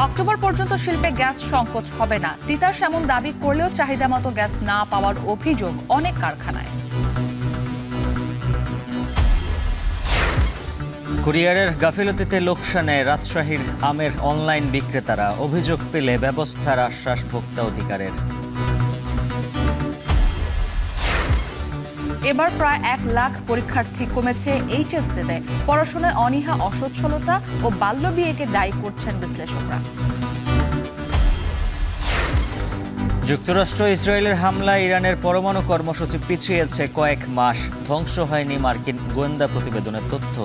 October পর্যন্ত শিল্পে gas সংকট হবে না, তিতাস এমন দাবি করলেও চাহিদা মতো গ্যাস না পাওয়ার অভিযোগ অনেক কারখানায়। কুরিয়ারের গাফিলতিতে লোকসানে রাজশাহীর আমের অনলাইন বিক্রেতারা, অভিযোগ পেলে ব্যবস্থার আশ্বাস ভোক্তা অধিকারের। এবার প্রায় 1 লাখ পরীক্ষার্থী কমেছে এইচএসসিতে। পড়াশোনায় অনীহা, অসচ্ছলতা ও বাল্যবিয়েকে দায়ী করছেন বিশ্লেষকরা। যুক্তরাষ্ট্র ইসরায়েলের হামলায় ইরানের পরমাণু কর্মসূচি পিছিয়েছে কয়েক মাস, ধ্বংস হয়নি মার্কিন গোয়েন্দা প্রতিবেদনের তথ্য।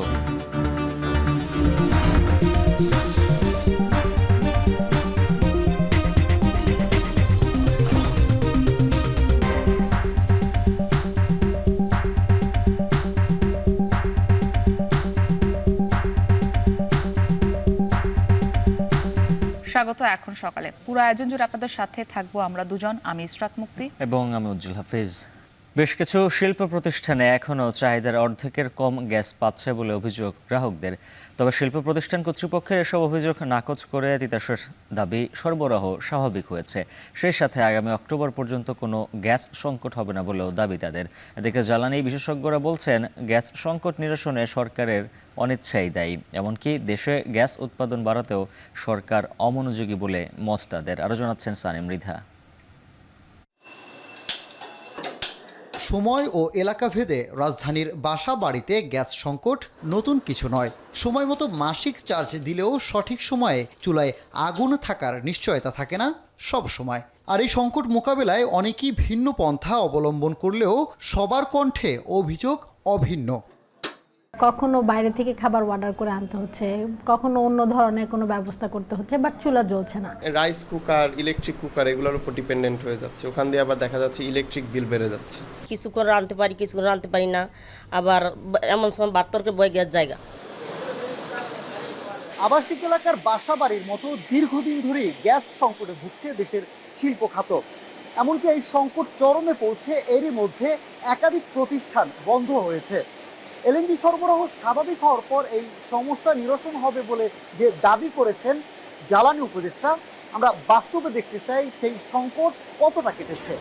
স্বাগত এখন সকালে। পুরো আয়োজন জুড়ে আপনাদের সাথে থাকবো আমরা দুজন, আমি ইসরাত মুক্তি এবং আমি উজ্জ্বল হাফিজ। বেশ কিছু শিল্প প্রতিষ্ঠানে এখনও চাহিদার অর্ধেকের কম গ্যাস পাচ্ছে বলে অভিযোগ গ্রাহকদের। তবে শিল্প প্রতিষ্ঠান কর্তৃপক্ষের এসব অভিযোগ নাকচ করে তিতাসের দাবি সরবরাহ স্বাভাবিক হয়েছে। সেই সাথে আগামী অক্টোবর পর্যন্ত কোনো গ্যাস সংকট হবে না বলেও দাবি তাদের। এদিকে জ্বালানি বিশেষজ্ঞরা বলছেন, গ্যাস সংকট নিরসনে সরকারের অনিচ্ছাই দায়ী। এমনকি দেশে গ্যাস উৎপাদন বাড়াতেও সরকার অমনোযোগী বলে মত তাদের। আরও জানাচ্ছেন সানিম মৃধা। সময় ও এলাকা ভেদে রাজধানীর বাসা বাড়িতে গ্যাস সংকট নতুন কিছু নয়। সময় মতো মাসিক চার্জ দিলেও সঠিক সময়ে চুলায় আগুন থাকার নিশ্চয়তা থাকে না সব সময়। আর এই সংকট মোকাবেলায় অনেকেই ভিন্ন পন্থা অবলম্বন করলেও সবার কণ্ঠে অভিযোগ অভিন্ন। কখনো বাইরে থেকে খাবার অর্ডার করে আনতে হচ্ছে, কখনো অন্য ধরনের কোনো ব্যবস্থা করতে হচ্ছে, বাট চুলা জ্বলছে না। রাইস কুকার, ইলেকট্রিক কুকার এগুলোর উপর ডিপেন্ডেন্ট হয়ে যাচ্ছে। ওখান দিয়ে আবার দেখা যাচ্ছে ইলেকট্রিক বিল বেড়ে যাচ্ছে। কিছুক্ষণ রাঁধতে পারি, কিছুক্ষণ রাঁধতে পারি না, আবার এমন সময় বার্তর্কে বয়ে গেছে জায়গা। আবাসিক এলাকার বাসা বাড়ির মতো দীর্ঘদিন ধরেই গ্যাস সংকটে ভুগছে দেশের শিল্প খাত। এমনকি এই সংকট চরমে পৌঁছে এরই মধ্যে একাধিক প্রতিষ্ঠান বন্ধ হয়েছে। এলএনজি সরবরাহ স্বাভাবিক হওয়ার পর এই সমস্যা নিরসন হবে বলে যে দাবি করেছেন জ্বালানি উপদেষ্টা, আমরা বাস্তবে দেখতে চাই সেই সংকট কতটা কেটেছে।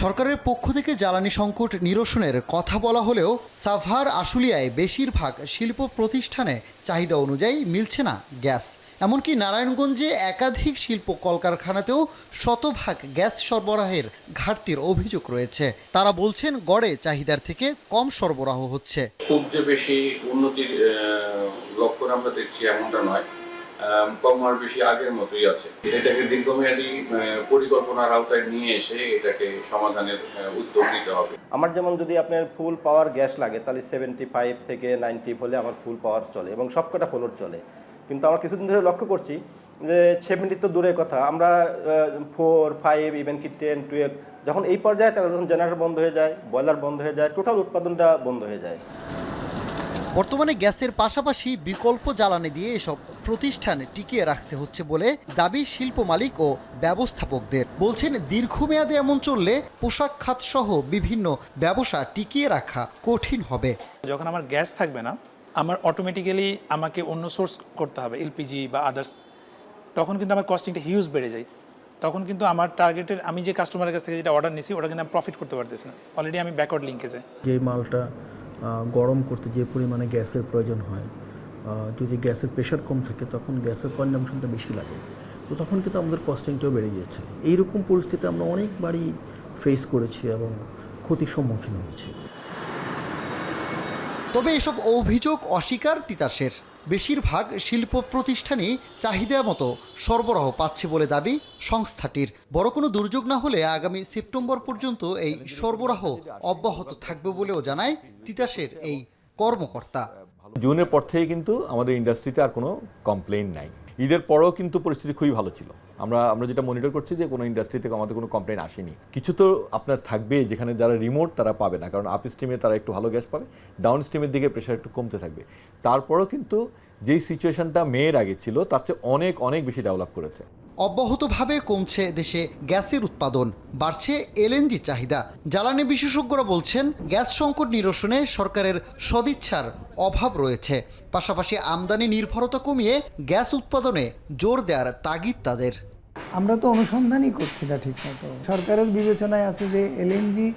সরকারের পক্ষ থেকে জ্বালানি সংকট নিরসনের কথা বলা হলেও সাভার আশুলিয়ায় বেশিরভাগ শিল্প প্রতিষ্ঠানে চাহিদা অনুযায়ী মিলছে না গ্যাস। এমনকি নারায়ণগঞ্জে একাধিক শিল্প কলকারখানাতেও শতভাগ গ্যাস সরবরাহের ঘাটতির অভিযোগ রয়েছে। তারা বলছেন, গড়ে চাহিদার থেকে কম সরবরাহ হচ্ছে। খুব যে বেশি উন্নতির লক্ষ্য আমরা দেখছি এমনটা নয়, কম আর বেশি আগের মতোই আছে। এটাকে দীর্ঘমেয়াদী পরিকল্পনার আওতায় নিয়ে এসে এটাকে সমাধানের উদ্যোগ নিতে হবে। আমার যেমন যদি আপনার ফুল পাওয়ার গ্যাস লাগে তাহলে 75 থেকে 90 হলে আমার ফুল পাওয়ার চলে এবং সবকটা ফ্লোর চলে। কিন্তু আমরা কিছুদিন ধরে লক্ষ্য করছি যে 70 তো দূরের কথা, আমরা 4, 5, ইভেন কি 10, 12 যখন এই পর্যায়ে তখন জেনারেটর বন্ধ হয়ে যায়, বয়লার বন্ধ হয়ে যায়, টোটাল উৎপাদনটা বন্ধ হয়ে যায়। বর্তমানে গ্যাসের পাশাপাশি বিকল্প জ্বালানি দিয়ে এসব প্রতিষ্ঠান টিকিয়ে রাখতে হচ্ছে বলে দাবি শিল্প মালিক ও ব্যবস্থাপকদের। বলছেন, দীর্ঘমেয়াদে এমন চললে পোশাক খাত সহ বিভিন্ন ব্যবসা টিকিয়ে রাখা কঠিন হবে। যখন আমার গ্যাস থাকবে না, আমার অটোমেটিক্যালি আমাকে অন্য সোর্স করতে হবে, এলপিজি বা আদার্স। তখন কিন্তু আমার কস্টিংটা হিউজ বেড়ে যায়। তখন কিন্তু আমার টার্গেটের, আমি যে কাস্টমারের কাছ থেকে যেটা অর্ডার নিছি ওটা কিন্তু আমি প্রফিট করতে পারতেছি না। অলরেডি আমি ব্যাকওয়ার্ড লিঙ্কে যাই। যে মালটা গরম করতে যে পরিমাণে গ্যাসের প্রয়োজন হয়, যদি গ্যাসের প্রেশার কম থাকে তখন গ্যাসের কনজামশনটা বেশি লাগে, তো তখন কিন্তু আমাদের কস্টিংটাও বেড়ে গিয়েছে। এইরকম পরিস্থিতি আমরা অনেকবারই ফেস করেছি এবং ক্ষতির সম্মুখীন হয়েছি। তবে এসব অভিযোগ অস্বীকার তিতাসের। বেশিরভাগ শিল্প প্রতিষ্ঠানই চাহিদা মতো সরবরাহ পাচ্ছে বলে দাবি সংস্থাটির। বড় কোনো দুর্যোগ না হলে আগামী সেপ্টেম্বর পর্যন্ত এই সরবরাহ অব্যাহত থাকবে বলেও জানায় তিতাসের এই কর্মকর্তা। জুনের পর থেকে কিন্তু আমাদের ইন্ডাস্ট্রিতে আর কোনো কমপ্লেইন নাই। ঈদের পরেও কিন্তু পরিস্থিতি খুবই ভালো ছিল। আমরা যেটা মনিটর করছি যে কোনো ইন্ডাস্ট্রি থেকে আমাদের কোনো কমপ্লেইন আসেনি। কিছু তো আপনার থাকবে যেখানে যারা রিমোট তারা পাবে না, কারণ আপ স্ট্রিমে তারা একটু ভালো গ্যাস পাবে, ডাউন স্ট্রিমের দিকে প্রেশার একটু কমতে থাকবে। তারপরেও কিন্তু যেই সিচুয়েশনটা মেয়ের আগে ছিল তার চেয়ে অনেক অনেক বেশি ডেভেলপ করেছে। অব্যাহতভাবে কমছে দেশে গ্যাসের উৎপাদন, বাড়ছে এলএনজি চাহিদা। জ্বালানি বিশেষজ্ঞরা বলছেন গ্যাস সংকট নিরসনে সরকারের সদিচ্ছার অভাব রয়েছে। পাশাপাশি আমদানি নির্ভরতা কমিয়ে গ্যাস উৎপাদনে জোর দেওয়ার তাগিদ তাদের। আমরা তো অনুসন্ধানই করছি না ঠিকমতো। সরকারের বিবেচনায় আছে যে এলএনজি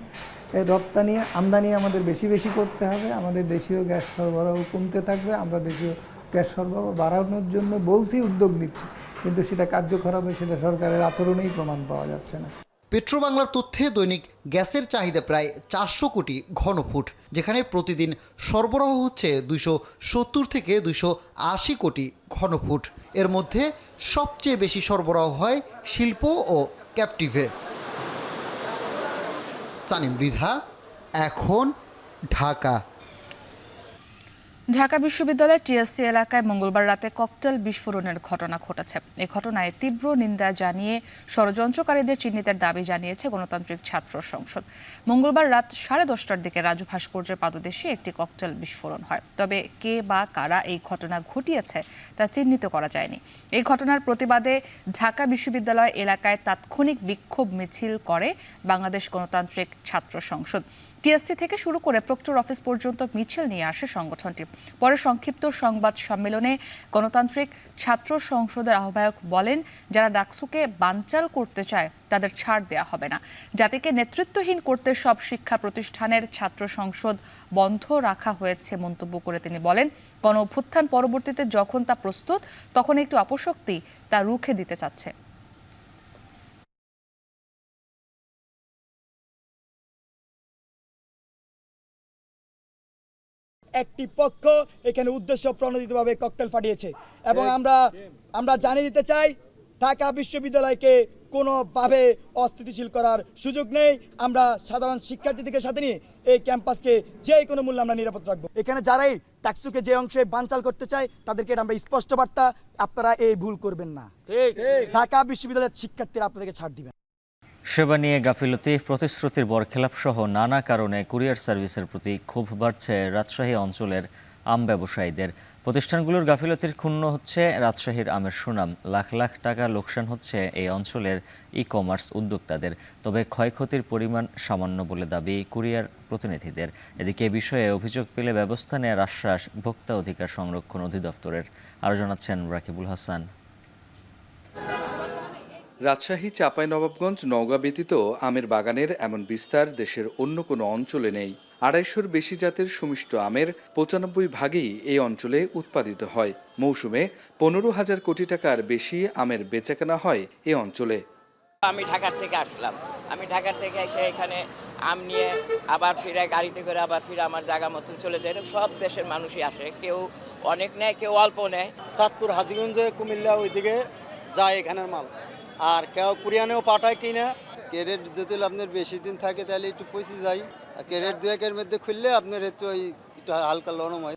রপ্তানি আমদানি আমাদের বেশি বেশি করতে হবে, আমাদের দেশীয় গ্যাস সরবরাহ কমতে থাকবে। আমরা দেশীয় গ্যাস সরবরাহ বাড়ানোর জন্য বলছি, উদ্যোগ নিচ্ছি, কিন্তু সেটা কার্যকর হবে সেটা সরকারের আচরণেই প্রমাণ পাওয়া যাচ্ছে না। পেট্রোবাংলার তথ্যে দৈনিক গ্যাসের চাহিদা প্রায় 400 কোটি ঘনফুট, যেখানে প্রতিদিন সরবরাহ হচ্ছে 270 থেকে 280 কোটি ঘনফুট। এর মধ্যে সবচেয়ে বেশি সরবরাহ হয় শিল্প ও ক্যাপটিভে। সানিম মৃধা, এখন, ঢাকা। ঢাকা বিশ্ববিদ্যালয়ের টিএসসি এলাকায় মঙ্গলবার রাতে ককটেল বিস্ফোরণের ঘটনা ঘটেছে। এই ঘটনায় তীব্র নিন্দা জানিয়ে ষড়যন্ত্রকারীদের চিহ্নিতের দাবি জানিয়েছে গণতান্ত্রিক ছাত্র সংসদ। মঙ্গলবার রাত 10:30টার দিকে রাজু ভাস্কর্যের পাদদেশে একটি ককটেল বিস্ফোরণ হয়। তবে কে বা কারা এই ঘটনা ঘটিয়েছে তা চিহ্নিত করা যায়নি। এই ঘটনার প্রতিবাদে ঢাকা বিশ্ববিদ্যালয় এলাকায় তাৎক্ষণিক বিক্ষোভ মিছিল করে বাংলাদেশ গণতান্ত্রিক ছাত্র সংসদ। টিএসসি থেকে শুরু করে প্রক্টর অফিস পর্যন্ত মিছিল নিয়ে আসে সংগঠনটি। পরে সংক্ষিপ্ত সংবাদ সম্মেলনে গণতান্ত্রিক ছাত্র সংসদের আহ্বায়ক বলেন, যারা ডাকসুকে বানচাল করতে চায় তাদের ছাড় দেওয়া হবে না। জাতিকে নেতৃত্বহীন করতে সব শিক্ষা প্রতিষ্ঠানের ছাত্র সংসদ বন্ধ রাখা হয়েছে মন্তব্য করে তিনি বলেন, গণ অভ্যুত্থান পরবর্তীতে যখন তা প্রস্তুত তখন একটু অপশক্তি তা রুখে দিতে চাচ্ছে। একটি পক্ষ এখানে উদ্দেশ্য প্রণোদিতভাবে ককটেল ফাটিয়েছে এবং আমরা জানিয়ে দিতে চাই, ঢাকা বিশ্ববিদ্যালয়কে কোনোভাবে অস্থিতিশীল করার সুযোগ নেই। আমরা সাধারণ শিক্ষার্থীদের সাথে নিয়ে এই ক্যাম্পাসকে যে কোনো মূল্যে আমরা নিরাপদ রাখবো। এখানে যারাই টাকসুকে যে অংশে বানচাল করতে চায় তাদেরকে আমরা স্পষ্ট বার্তা, আপনারা এই ভুল করবেন না। ঢাকা বিশ্ববিদ্যালয়ের শিক্ষার্থীরা আপনাদেরকে ছাড় দিবেন। সেবা নিয়ে গাফিলতি, প্রতিশ্রুতির বরখেলাপ সহ নানা কারণে কুরিয়ার সার্ভিসের প্রতি ক্ষোভ বাড়ছে রাজশাহী অঞ্চলের আম ব্যবসায়ীদের। প্রতিষ্ঠানগুলোর গাফিলতির ক্ষুণ্ণ হচ্ছে রাজশাহীর আমের সুনাম। লাখ লাখ টাকা লোকসান হচ্ছে এই অঞ্চলের ই কমার্স উদ্যোক্তাদের। তবে ক্ষয়ক্ষতির পরিমাণ সামান্য বলে দাবি কুরিয়ার প্রতিনিধিদের। এদিকে এ বিষয়ে অভিযোগ পেলে ব্যবস্থা নেওয়ার আশ্বাস ভোক্তা অধিকার সংরক্ষণ অধিদপ্তরের। আরও জানাচ্ছেন রাকিবুল হাসান। রাজশাহী, চাঁপাইনবাবগঞ্জ, নওগাঁ ব্যতীত আমের বাগানের এমন বিস্তার দেশের অন্য কোনো অঞ্চলে নেই। 250-র বেশি জাতের সুমিষ্ট আমের 95% এই অঞ্চলে উৎপাদিত হয়। মৌসুমে 15,000 কোটি টাকার বেশি আমের বেচাকেনা হয় এ অঞ্চলে। আমি ঢাকার থেকে আসলাম, আমি ঢাকার থেকে এসে এখানে আম নিয়ে আবার ফিরে গাড়িতে করে আবার ফিরে আমার জায়গা মতন চলে যায়। সব দেশের মানুষই আসে, কেউ অনেক নেয়, কেউ অল্প নেয়। চাঁদপুর, হাজীগঞ্জে, কুমিল্লা ওইদিকে যায় এখানের মাল, আর কেউ কুরিয়ানেও পাঠায় কিনা। ক্যারেট যদি আপনার বেশি দিন থাকে তাহলে একটু পয়সা যায়, আর ক্যারেট 2-1-এর মধ্যে খুললে আপনার একটু হালকা নরম হয়।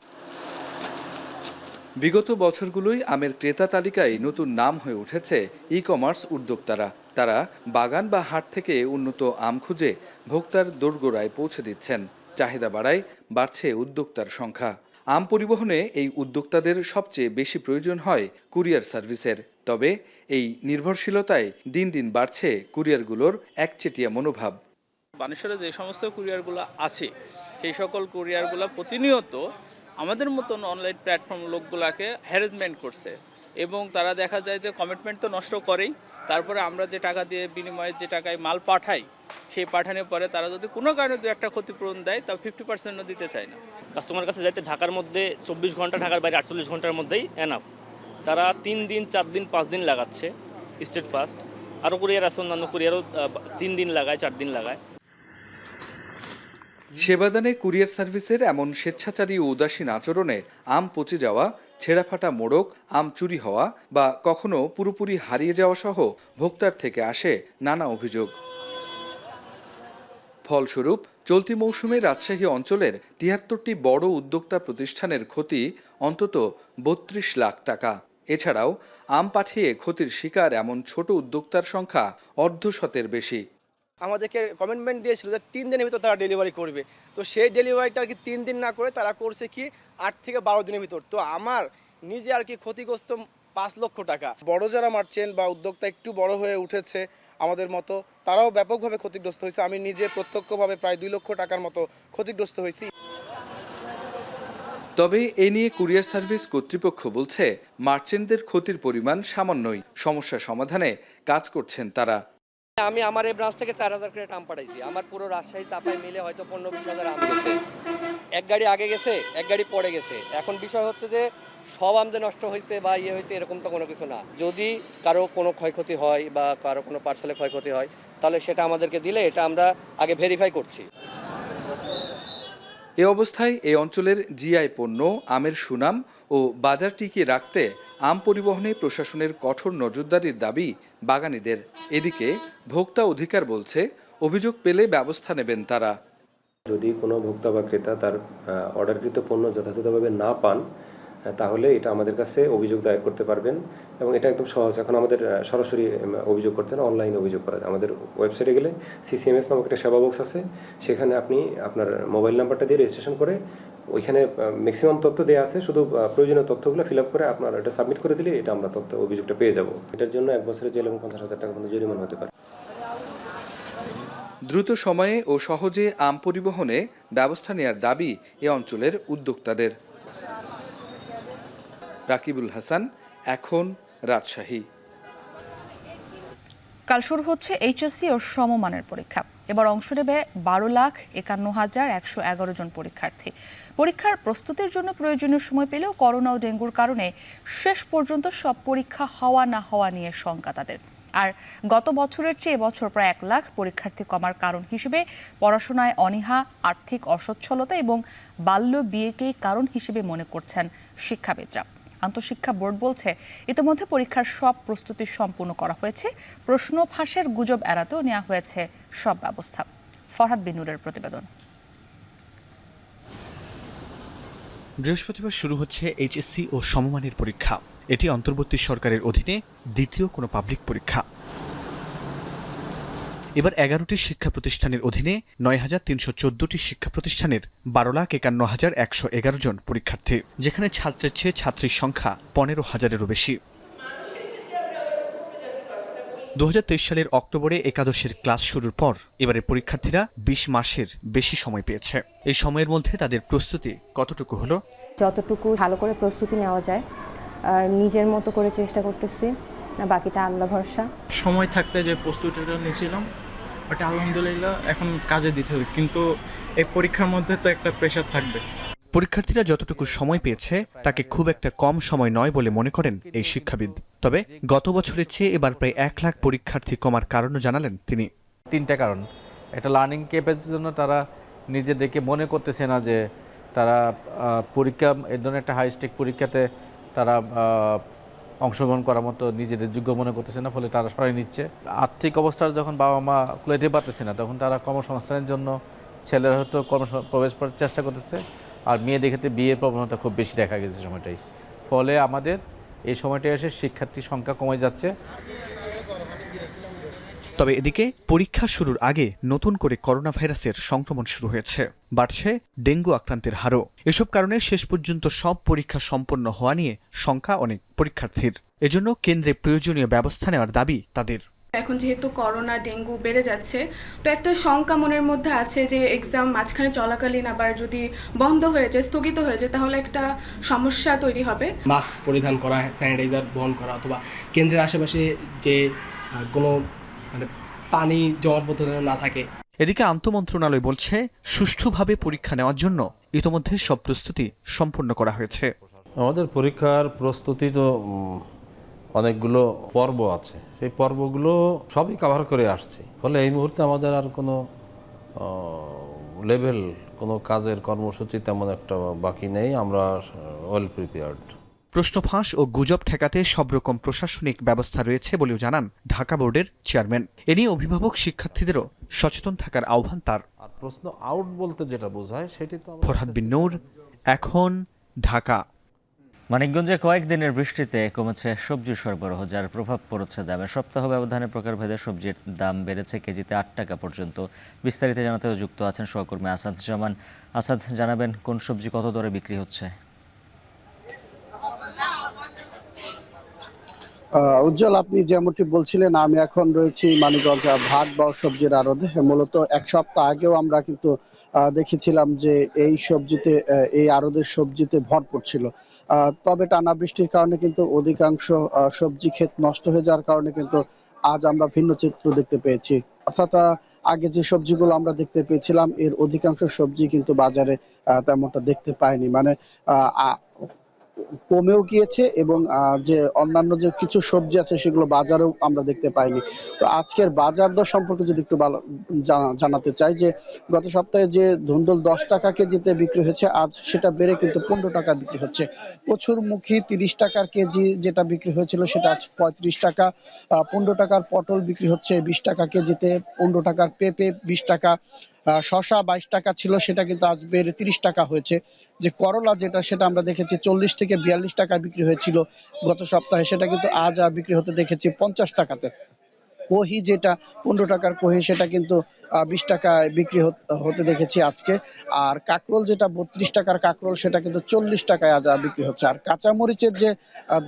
বিগত বছরগুলোই আমের ক্রেতা তালিকায় নতুন নাম হয়ে উঠেছে ই কমার্স উদ্যোক্তারা। তারা বাগান বা হাট থেকে উন্নত আম খুঁজে ভোক্তার দোরগোড়ায় পৌঁছে দিচ্ছেন। চাহিদা বাড়ায় বাড়ছে উদ্যোক্তার সংখ্যা। আম পরিবহনে এই উদ্যোক্তাদের সবচেয়ে বেশি প্রয়োজন হয় কুরিয়ার সার্ভিসের। তবে এই নির্ভরশীলতায় দিন দিন বাড়ছে কুরিয়ারগুলোর একচেটিয়া মনোভাব। বানেশ্বরে যে সমস্ত কুরিয়ারগুলো আছে সেই সকল কুরিয়ারগুলো প্রতিনিয়ত আমাদের মতন অনলাইন প্ল্যাটফর্ম লোকগুলাকে হ্যারাসমেন্ট করছে এবং তারা দেখা যায় যে কমিটমেন্ট তো নষ্ট করেই, তারপরে আমরা যে টাকা দিয়ে বিনিময়ে যে টাকায় মাল পাঠাই সেই পাঠানোর পরে তারা যদি কোনো কারণে 2-1 ক্ষতিপূরণ দেয় তা 50%ও দিতে চায় না। কাস্টমার কাছে যাইতে ঢাকার মধ্যে 24 ঘন্টা, ঢাকার বাইরে 48 ঘন্টার মধ্যেই এনাফ। তারা 3 দিন, 4 দিন, 5 দিন লাগাচ্ছে স্টেট ফাস্ট। আরও কুরিয়ার আছে, অন্যান্য কুরিয়ারও 3 দিন লাগায়, 4 দিন লাগায়। সেবাদানে কুরিয়ার সার্ভিসের এমন স্বেচ্ছাচারী ও উদাসীন আচরণে আম পচে যাওয়া, ছেঁড়াফাটা মোড়ক, আম চুরি হওয়া বা কখনো পুরোপুরি হারিয়ে যাওয়া সহ ভোক্তার থেকে আসে নানা অভিযোগ। ফলস্বরূপ চলতি মৌসুমে রাজশাহী অঞ্চলের 73টি বড় উদ্যোক্তা প্রতিষ্ঠানের ক্ষতি অন্তত 32 লাখ টাকা। এছাড়াও আম পাঠিয়ে ক্ষতির শিকার এমন ছোট উদ্যোক্তার সংখ্যা অর্ধশতের বেশি। আমাদেরকে কমিটমেন্ট দিয়েছিল যে 3 দিনের ভিতর তারা ডেলিভারি করবে, তো সেই ডেলিভারিটা আর কি 3 দিন না করে তারা করছে কি 8 থেকে 12 দিনের ভিতর। তো আমার নিজে আর কি ক্ষতিগ্রস্ত 5 লক্ষ টাকা। বড় যারা মার্চেন্ট বা উদ্যোক্তা একটু বড় হয়ে উঠেছে আমাদের মতো, তারাও ব্যাপকভাবে ক্ষতিগ্রস্ত হয়েছে। আমি নিজে প্রত্যক্ষভাবে প্রায় 2 লক্ষ টাকার মতো ক্ষতিগ্রস্ত হয়েছি। তবে এ নিয়ে কুরিয়ার সার্ভিস কর্তৃপক্ষ বলছে মার্চেন্টদের ক্ষতির পরিমাণ সামান্যই। সমস্যা সমাধানে কাজ করছেন তারা। আমি আমার এই ব্রাঞ্চ থেকে 4000 ক্রেট আম পাঠাইছি। আমার পুরো রাজশাহী চাপাই মিলে হয়তো 15-20 হাজার আম গেছে। এক গাড়ি আগে গেছে, এক গাড়ি পরে গেছে। এখন বিষয় হচ্ছে যে সব আম যে নষ্ট হয়েছে বা ইয়ে হয়েছে এরকম তো কোনো কিছু না। যদি কারো কোনো ক্ষয়ক্ষতি হয় বা কারো কোনো পার্সেলে ক্ষয়ক্ষতি হয় তাহলে সেটা আমাদেরকে দিলে এটা আমরা আগে ভেরিফাই করছি। এ অবস্থায় এই অঞ্চলের জিআই পণ্য আমের সুনাম ও বাজার টিকিয়ে রাখতে আম পরিবহনে প্রশাসনের কঠোর নজরদারির দাবি বাগানীদের। এদিকে ভোক্তা অধিকার বলছে অভিযোগ পেলে ব্যবস্থা নেবেন তারা। যদি কোনো ভোক্তা বা ক্রেতা তার অর্ডারকৃত পণ্য যথাযথভাবে না পান তাহলে এটা আমাদের কাছে অভিযোগ দায়ের করতে পারবেন এবং এটা একদম সহজ। এখন আমাদের সরাসরি অভিযোগ করতে না, অনলাইনে অভিযোগ করা যায়। আমাদের ওয়েবসাইটে গেলে সিসিএমএস নামক একটা সেবা বক্স আছে, সেখানে আপনি আপনার মোবাইল নাম্বারটা দিয়ে রেজিস্ট্রেশন করে ওইখানে ম্যাক্সিমাম তথ্য দেওয়া আছে, শুধু প্রয়োজনীয় তথ্যগুলো ফিল আপ করে আপনার এটা সাবমিট করে দিলে এটা আমরা অভিযোগটা পেয়ে যাব। এটার জন্য 1 বছরের জেল এবং 50,000 টাকা পর্যন্ত জরিমানা হতে পারে। দ্রুত সময়ে ও সহজে আম পরিবহনে ব্যবস্থা নেওয়ার দাবি এ অঞ্চলের উদ্যোক্তাদের। রাকিবুল হাসান, এখন, রাজশাহী। কাল শুরু হচ্ছে এইচএসসি ও সমমানের পরীক্ষা। এবার অংশ নেবে 12,51,111 জন পরীক্ষার্থী। পরীক্ষার প্রস্তুতির জন্য প্রয়োজনীয় সময় পেলেও করোনা ও ডেঙ্গুর কারণে শেষ পর্যন্ত সব পরীক্ষা হওয়া না হওয়া নিয়ে শঙ্কা তাদের। আর গত বছরের চেয়ে এবছর প্রায় 1 লাখ পরীক্ষার্থী কমার কারণ হিসেবে পড়াশোনায় অনীহা, আর্থিক অসচ্ছলতা এবং বাল্য বিয়েকেই কারণ হিসেবে মনে করছেন শিক্ষাবিদরা। আন্তঃশিক্ষা বোর্ড বলছে ইতিমধ্যে পরীক্ষার সব প্রস্তুতি সম্পূর্ণ করা হয়েছে, প্রশ্ন ফাঁসের গুজব এড়াতেও নেওয়া হয়েছে সব ব্যবস্থা। ফরহাদ বিনুরের প্রতিবেদন। বৃহস্পতিবার শুরু হচ্ছে এইচএসসি ও সমমানের পরীক্ষা। এটি অন্তর্বর্তী সরকারের অধীনে দ্বিতীয় কোনো পাবলিক পরীক্ষা। এবার 11টি শিক্ষা প্রতিষ্ঠানের অধীনে 9,314টি শিক্ষা প্রতিষ্ঠানের 12,51,111 জন পরীক্ষার্থী, যেখানে ছাত্রের চেয়ে ছাত্রীর সংখ্যা 15,000-এরও বেশি। 2023 সালের অক্টোবরে একাদশের ক্লাস শুরুর পর এবারে পরীক্ষার্থীরা 20 মাসের বেশি সময় পেয়েছে। এই সময়ের মধ্যে তাদের প্রস্তুতি কতটুকু হলো? যতটুকু ভালো করে প্রস্তুতি নেওয়া যায় নিজের মতো করে চেষ্টা করতেছি, বাকিটা আল্লাহ ভরসা। সময় থাকতে যে প্রস্তুতিটা নিয়েছিলাম ওটা আলহামদুলিল্লাহ এখন কাজে দিতে হবে, কিন্তু এই পরীক্ষার মধ্যে তো একটা প্রেশার থাকবে। পরীক্ষার্থীরা যতটুকু সময় পেয়েছে তাকে খুব একটা কম সময় নয় বলে মনে করেন এই শিক্ষাবিদ। তবে গত বছরের চেয়ে এবার প্রায় 1 লাখ পরীক্ষার্থী কমার কারণও জানালেন তিনি। 3টা কারণ। একটা লার্নিং ক্যাপের জন্য তারা নিজেদেরকে মনে করতেছে না যে তারা পরীক্ষা এর ধরনের একটা হাই স্টেক পরীক্ষাতে তারা অংশগ্রহণ করার মতো নিজেদের যোগ্য মনে করতেছে না, ফলে তারা সরাই নিচ্ছে। আর্থিক অবস্থার যখন বাবা মা কুলাইতে পারতেছে না তখন তারা কর্মসংস্থানের জন্য ছেলেরা হয়তো প্রবেশ করার চেষ্টা করতেছে, আর মেয়েদের ক্ষেত্রে বিয়ের প্রবণতা খুব বেশি দেখা গেছে সময়টাই। ফলে আমাদের এই সময়টায় এসে শিক্ষার্থীর সংখ্যা কমে যাচ্ছে। তবে এদিকে পরীক্ষা শুরুর আগে নতুন করে করোনা ভাইরাসের সংক্রমণ শুরু হয়েছে, বাড়ছে ডেঙ্গু আক্রান্তের হারও। এসব কারণে শেষ পর্যন্ত সব পরীক্ষা সম্পন্ন হওয়া নিয়ে শঙ্কা অনেক পরীক্ষার্থীর। এজন্য কেন্দ্রে প্রয়োজনীয় ব্যবস্থা নেওয়ার দাবি তাদের। এখন যেহেতু করোনা ডেঙ্গু বেড়ে যাচ্ছে, তো একটা শঙ্কা মনের মধ্যে আছে যে এক্সাম মাঝখানে চলাকালীন আবার যদি বন্ধ হয়ে যায়, স্থগিত হয়ে যায়, তাহলে একটা সমস্যা তৈরি হবে। মাস্ক পরিধান করা, স্যানিটাইজার বহন করা, অথবা কেন্দ্রের আশেপাশে যে কোনো পানি জমাটবদ্ধ না থাকে। এদিকে আন্তঃমন্ত্রণালয় বলছে সুষ্ঠুভাবে পরীক্ষা নেওয়ার জন্য ইতোমধ্যে সব প্রস্তুতি সম্পূর্ণ করা হয়েছে। আমাদের পরীক্ষার প্রস্তুতি তো অনেকগুলো পর্ব আছে, সেই পর্বগুলো সবই কভার করে আসছে। ফলে এই মুহূর্তে আমাদের আর কোনো লেভেল কোনো কাজের কর্মসূচি তেমন একটা বাকি নেই। আমরা ওয়েল প্রিপেয়ার্ড। প্রশ্ন ফাঁস ও গুজব ঠেকাতে সব রকম প্রশাসনিক ব্যবস্থা রয়েছে বলেও জানান ঢাকা বোর্ডের চেয়ারম্যান। এ নিয়ে অভিভাবক শিক্ষার্থীদেরও সচেতন থাকার আহ্বান তার। আর প্রশ্ন আউট বলতে যেটা বোঝায় সেটি তো। ফরহাদ বিন নূর, এখন, ঢাকা। মানিকগঞ্জে কয়েকদিনের বৃষ্টিতে কমেছে সবজির সরবরাহ, যার প্রভাব পড়েছে দামে। সপ্তাহ ব্যবধানে প্রকারভেদে সবজির দাম বেড়েছে কেজিতে 8 টাকা পর্যন্ত। বিস্তারিত জানাতেও যুক্ত আছেন সহকর্মী আসাদ জামান। আসাদ, জানাবেন কোন সবজি কত দরে বিক্রি হচ্ছে? উজ্জ্বল, আপনি যেমনটি বলছিলেন, আমি এখন রয়েছি মানিকগঞ্জ ভাট বা সবজির আড়তে। মূলত এক সপ্তাহ আগেও আমরা কিন্তু দেখেছিলাম যে এই সবজিতে এই আড়তের সবজিতে ভরপুর ছিল। তবে টানা বৃষ্টির কারণে কিন্তু অধিকাংশ সবজি ক্ষেত নষ্ট হয়ে যাওয়ার কারণে কিন্তু আজ আমরা ভিন্ন চিত্র দেখতে পেয়েছি। অর্থাৎ আগে যে সবজিগুলো আমরা দেখতে পেয়েছিলাম এর অধিকাংশ সবজি কিন্তু বাজারে তেমনটা দেখতে পাইনি। মানে আহ, কমেও গিয়েছে এবং যে অন্যান্য যে কিছু সবজি আছে সেগুলো বাজারেও আমরা দেখতে পাইনি। তো আজকের বাজার দর সম্পর্কে যদি একটু জানাতে চাই যে গত সপ্তাহে যে ধুন্দুল 10 টাকা কেজিতে বিক্রি হয়েছে, আজ সেটা বেড়ে কিন্তু 15 টাকা বিক্রি হচ্ছে। কচুরমুখী 30 টাকার কেজি যেটা বিক্রি হয়েছিল সেটা আজ 35 টাকা। 15 টাকার পটল বিক্রি হচ্ছে 20 টাকা কেজিতে। 15 টাকার পেঁপে 20 টাকা। শসা 22 টাকা ছিল, সেটা কিন্তু আজ বেড়ে 30 টাকা হয়েছে। যে করলা যেটা, সেটা আমরা দেখেছি 40 থেকে 42 টাকা বিক্রি হয়েছিল গত সপ্তাহে, সেটা কিন্তু আজ বিক্রি হতে দেখেছি 50 টাকাতে। কহি যেটা 15 টাকার কহি, সেটা কিন্তু 20 টাকায় বিক্রি হতে দেখেছি আজকে। আর কাঁকরোল যেটা 32 টাকার কাঁকরোল, সেটা কিন্তু 40 টাকায় আজ বিক্রি হচ্ছে। আর কাঁচামরিচের যে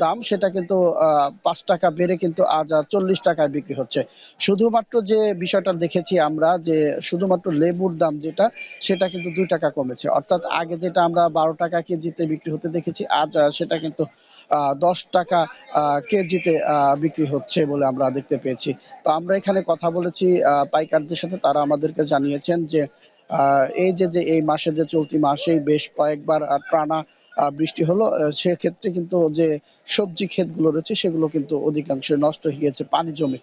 দাম, সেটা কিন্তু 5 টাকা বেড়ে কিন্তু আজ 40 টাকায় বিক্রি হচ্ছে। শুধুমাত্র যে বিষয়টা দেখেছি আমরা, যে শুধুমাত্র লেবুর দাম যেটা, সেটা কিন্তু 2 টাকা কমেছে। অর্থাৎ আগে যেটা আমরা 12 টাকা কেজিতে বিক্রি হতে দেখেছি, আজ সেটা কিন্তু 10 টাকা কেজিতে বিক্রি হচ্ছে বলে আমরা দেখতে পেয়েছি। তো আমরা এখানে কথা বলেছি পাইকারদের সাথে, তারা আমাদেরকে জানিয়েছেন যে এই যে এই মাসে, যে চলতি মাসেই বেশ কয়েকবার টানা বৃষ্টি হলো, সেক্ষেত্রে কিন্তু যে সবজি ক্ষেতগুলো রয়েছে সেগুলো কিন্তু অধিকাংশ নষ্ট হয়ে গিয়েছে পানি জমে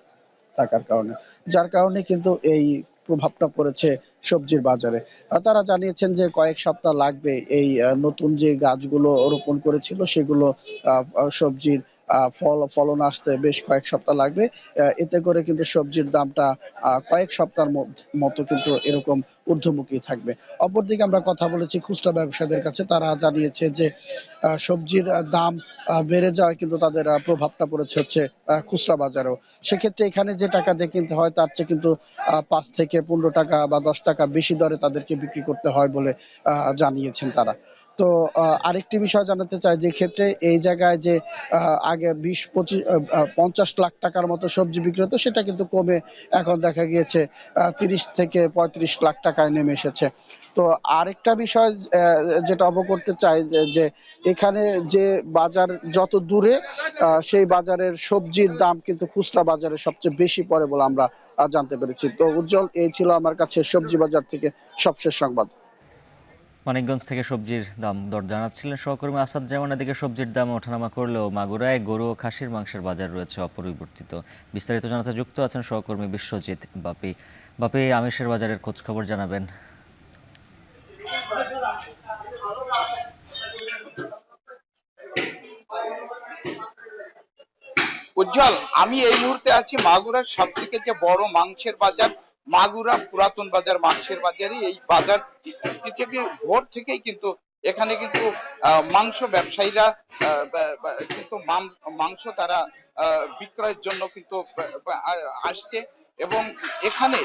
থাকার কারণে, যার কারণে কিন্তু এই প্রভাবটা পড়েছে সবজির বাজারে। তারা জানিয়েছেন যে কয়েক সপ্তাহ লাগবে এই নতুন যে গাছগুলো রোপণ করেছিল সেগুলো সবজির ফলন আসতে বেশ কয়েক সপ্তাহ লাগবে। এতে করে কিন্তু সবজির দামটা কয়েক সপ্তাহের মতো কিন্তু এরকম ঊর্ধ্বমুখী থাকবে। অপরদিকে আমরা কথা বলেছি খুচরা ব্যবসায়ীদের কাছে, তারা জানিয়েছে যে সবজির দাম বেড়ে যাওয়ায় কিন্তু তাদের প্রভাবটা পড়েছে হচ্ছে খুচরা বাজারেও। সেক্ষেত্রে এখানে যে টাকা দিয়ে কিনতে হয় তার চেয়ে কিন্তু 5 থেকে 15 টাকা বা 10 টাকা বেশি দরে তাদেরকে বিক্রি করতে হয় বলে জানিয়েছেন তারা। তো আরেকটি বিষয় জানাতে চাই, যে ক্ষেত্রে এই জায়গায় যে আগে 20-25-50 লাখ টাকার মতো সবজি বিক্রি হতো, সেটা কিন্তু কমে এখন দেখা গিয়েছে 30 থেকে 35 লাখ টাকায় নেমে এসেছে। তো আরেকটা বিষয় যেটা অবগত করতে চাই, যে এখানে যে বাজার যত দূরে, সেই বাজারের সবজির দাম কিন্তু খুচরা বাজারে সবচেয়ে বেশি পড়ে বলে আমরা জানতে পেরেছি। তো উজ্জ্বল, এই ছিল আমার কাছে সবজি বাজার থেকে সবশেষ সংবাদ। মানিকগঞ্জ থেকে সবজির দাম দর জানাচ্ছিলেন সহকর্মী আসাদ জামান। এদিকে সবজির দাম ওঠানামা করলেও মাগুরায় গরু ও খাসির মাংসের বাজার রয়েছে অপরিবর্তিত। বিস্তারিত জানাতে যুক্ত আছেন সহকর্মী বিশ্বজিৎ। বাপি, আমিষের বাজারের খোঁজ খবর জানাবেন। উজ্জ্বল, আমি এই মুহূর্তে আছি মাগুরার সব থেকে যে বড় মাংসের বাজার, মাগুরা পুরাতন বাজার মাংসের বাজারে। এই বাজার থেকে ভোর থেকেই কিন্তু এখানে কিন্তু মাংস ব্যবসায়ীরা কিন্তু মাংস তারা বিক্রয়ের জন্য কিন্তু আসছে। এবং এখানে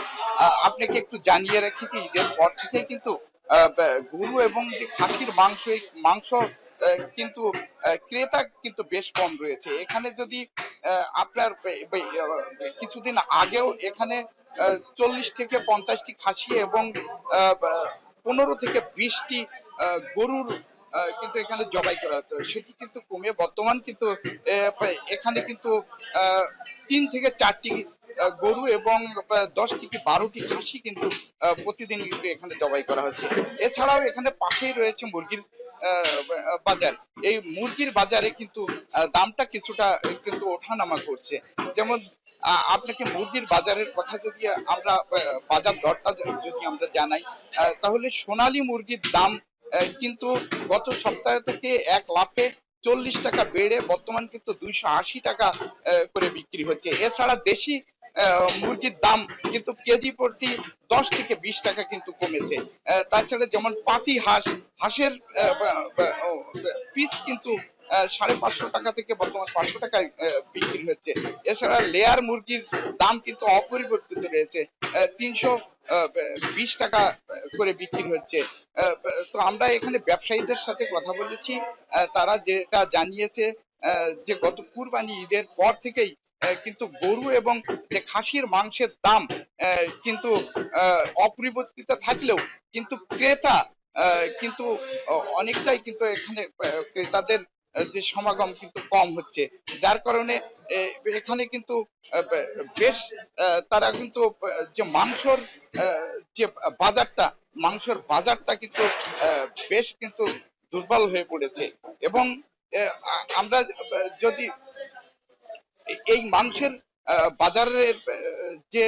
আপনাকে একটু জানিয়ে রাখি যে ঈদের পর থেকেই কিন্তু গরু এবং যে খাসির মাংস, এই মাংস কিন্তু ক্রেতা কিন্তু বেশ কম রয়েছে এখানে। যদি আপনার কিছুদিন আগেও এখানে 40 থেকে 50টি খাসি এবং 15 থেকে 20টি গরুর কিন্তু এখানে জবাই করা হতো, সেটি কিন্তু কমে বর্তমান কিন্তু এখানে কিন্তু 3 থেকে 4টি গরু এবং 10 থেকে 12টি খাসি কিন্তু প্রতিদিন কিন্তু এখানে জবাই করা হচ্ছে। এছাড়াও এখানে পাশেই রয়েছে মুরগির বাজার। এই মুরগির বাজারে কিন্তু দামটা কিছুটা কিন্তু ওঠানামা করছে। যেমন আপনাকে মুরগির বাজারের কথা যদি আমরা বাজার দরটা যদি আমরা জানাই, তাহলে সোনালী মুরগির দাম কিন্তু গত সপ্তাহ থেকে 1 লাফে 40 টাকা বেড়ে বর্তমান কিন্তু 280 টাকা করে বিক্রি হচ্ছে। এছাড়া দেশি মুরগির দাম কিন্তু কেজি প্রতি 10 থেকে 20 টাকা কিন্তু কমেছে। তাছাড়া যেমন পাতি হাঁসের পিস কিন্তু 550 টাকা থেকে বর্তমান 500 টাকায় বিক্রি হচ্ছে। এছাড়া লেয়ার মুরগির দাম কিন্তু অপরিবর্তিত রয়েছে, 320 টাকা করে বিক্রি হচ্ছে। তো আমরা এখানে ব্যবসায়ীদের সাথে কথা বলেছি, তারা যেটা জানিয়েছে যে গত কুরবানি ঈদের পর থেকেই কিন্তু গরু এবং যে খাসির মাংসের দাম কিন্তু অপরিবর্তিত থাকলেও কিন্তু ক্রেতা কিন্তু অনেকটাই কিন্তু এখানে ক্রেতাদের যে সমাগম কিন্তু কম হচ্ছে, যার কারণে এখানে কিন্তু বেশ তারা কিন্তু যে মাংসর যে বাজারটা কিন্তু বেশ কিন্তু দুর্বল হয়ে পড়েছে। এবং আমরা যদি এই মাংসের বাজারের যে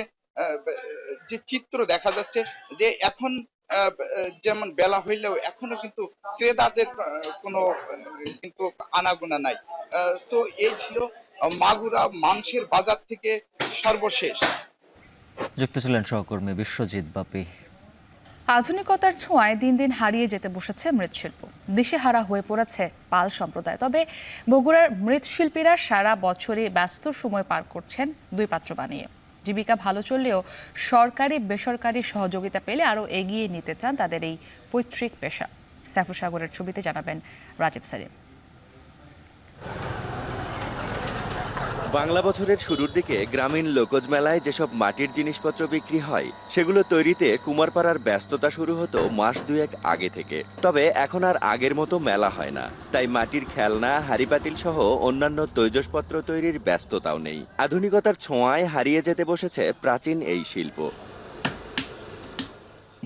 যে চিত্র দেখা যাচ্ছে যে এখন যেমন বেলা হইলেও এখনো কিন্তু ক্রেতাদের কোনো কিন্তু আনাগোনা নাই। তো এই ছিল মাগুরা মাংসের বাজার থেকে সর্বশেষ। যুক্ত ছিলেন সহকর্মী বিশ্বজিৎ বাপি। আধুনিকতার ছোঁয়ায় দিন দিন হারিয়ে যেতে বসেছে মৃৎশিল্প, দিশেহারা হয়ে পড়েছে পাল সম্প্রদায়। তবে বগুড়ার মৃৎশিল্পীরা সারা বছরই ব্যস্ত সময় পার করছেন দুই পাত্র বানিয়ে। জীবিকা ভালো চললেও সরকারি বেসরকারি সহযোগিতা পেলে আরও এগিয়ে নিতে চান তাদের এই পৈতৃক পেশা। সাইফুল সাগরের ছবিতে জানাবেন রাজীব সালিম। বাংলা বছরের শুরুর দিকে গ্রামীণ লোকজ মেলায় যেসব মাটির জিনিসপত্র বিক্রি হয় সেগুলো তৈরিতে কুমারপাড়ার ব্যস্ততা শুরু হতো মাস দুয়েক আগে থেকে। তবে এখন আর আগের মতো মেলা হয় না, তাই মাটির খেলনা, হাঁড়িপাতিল সহ অন্যান্য তৈজসপত্র তৈরির ব্যস্ততাও নেই। আধুনিকতার ছোঁয়ায় হারিয়ে যেতে বসেছে প্রাচীন এই শিল্প।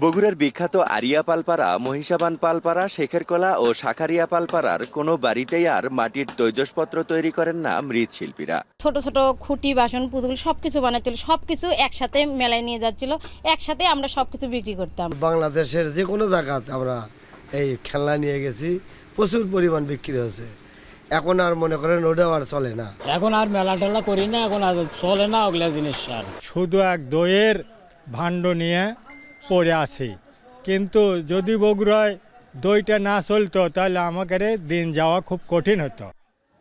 বগুড়ার বিখ্যাত আরিয়া পালপাড়া, মহিষাবান পালপাড়া, শেখেরকলা ও শাখারিয়া পালপাড়ার কোনো বাড়িতেই আর মাটির তৈজসপত্র তৈরি করেন না মৃৎশিল্পীরা। ছোট ছোট খুঁটি, বাসন, পুতুল সবকিছু বানাচ্ছিল, সবকিছু একসাথে মেলায় নিয়ে যাচ্ছিল, একসাথে আমরা সবকিছু বিক্রি করতাম। বাংলাদেশের যে কোনো জায়গাতে আমরা এই খেলনা নিয়ে গেছি, প্রচুর পরিমাণ বিক্রি হয়েছে। এখন আর মনে করেন ওটাও আর চলে না, এখন আর মেলা টেলা করি না, এখন আর চলে না ওগুলা জিনিস। আর শুধু এক দইয়ের ভাণ্ড নিয়ে পড়ে আসি, কিন্তু যদি বগুড়ায় দইটা না চলতো তাহলে আমাদের দিন যাওয়া খুব কঠিন হতো।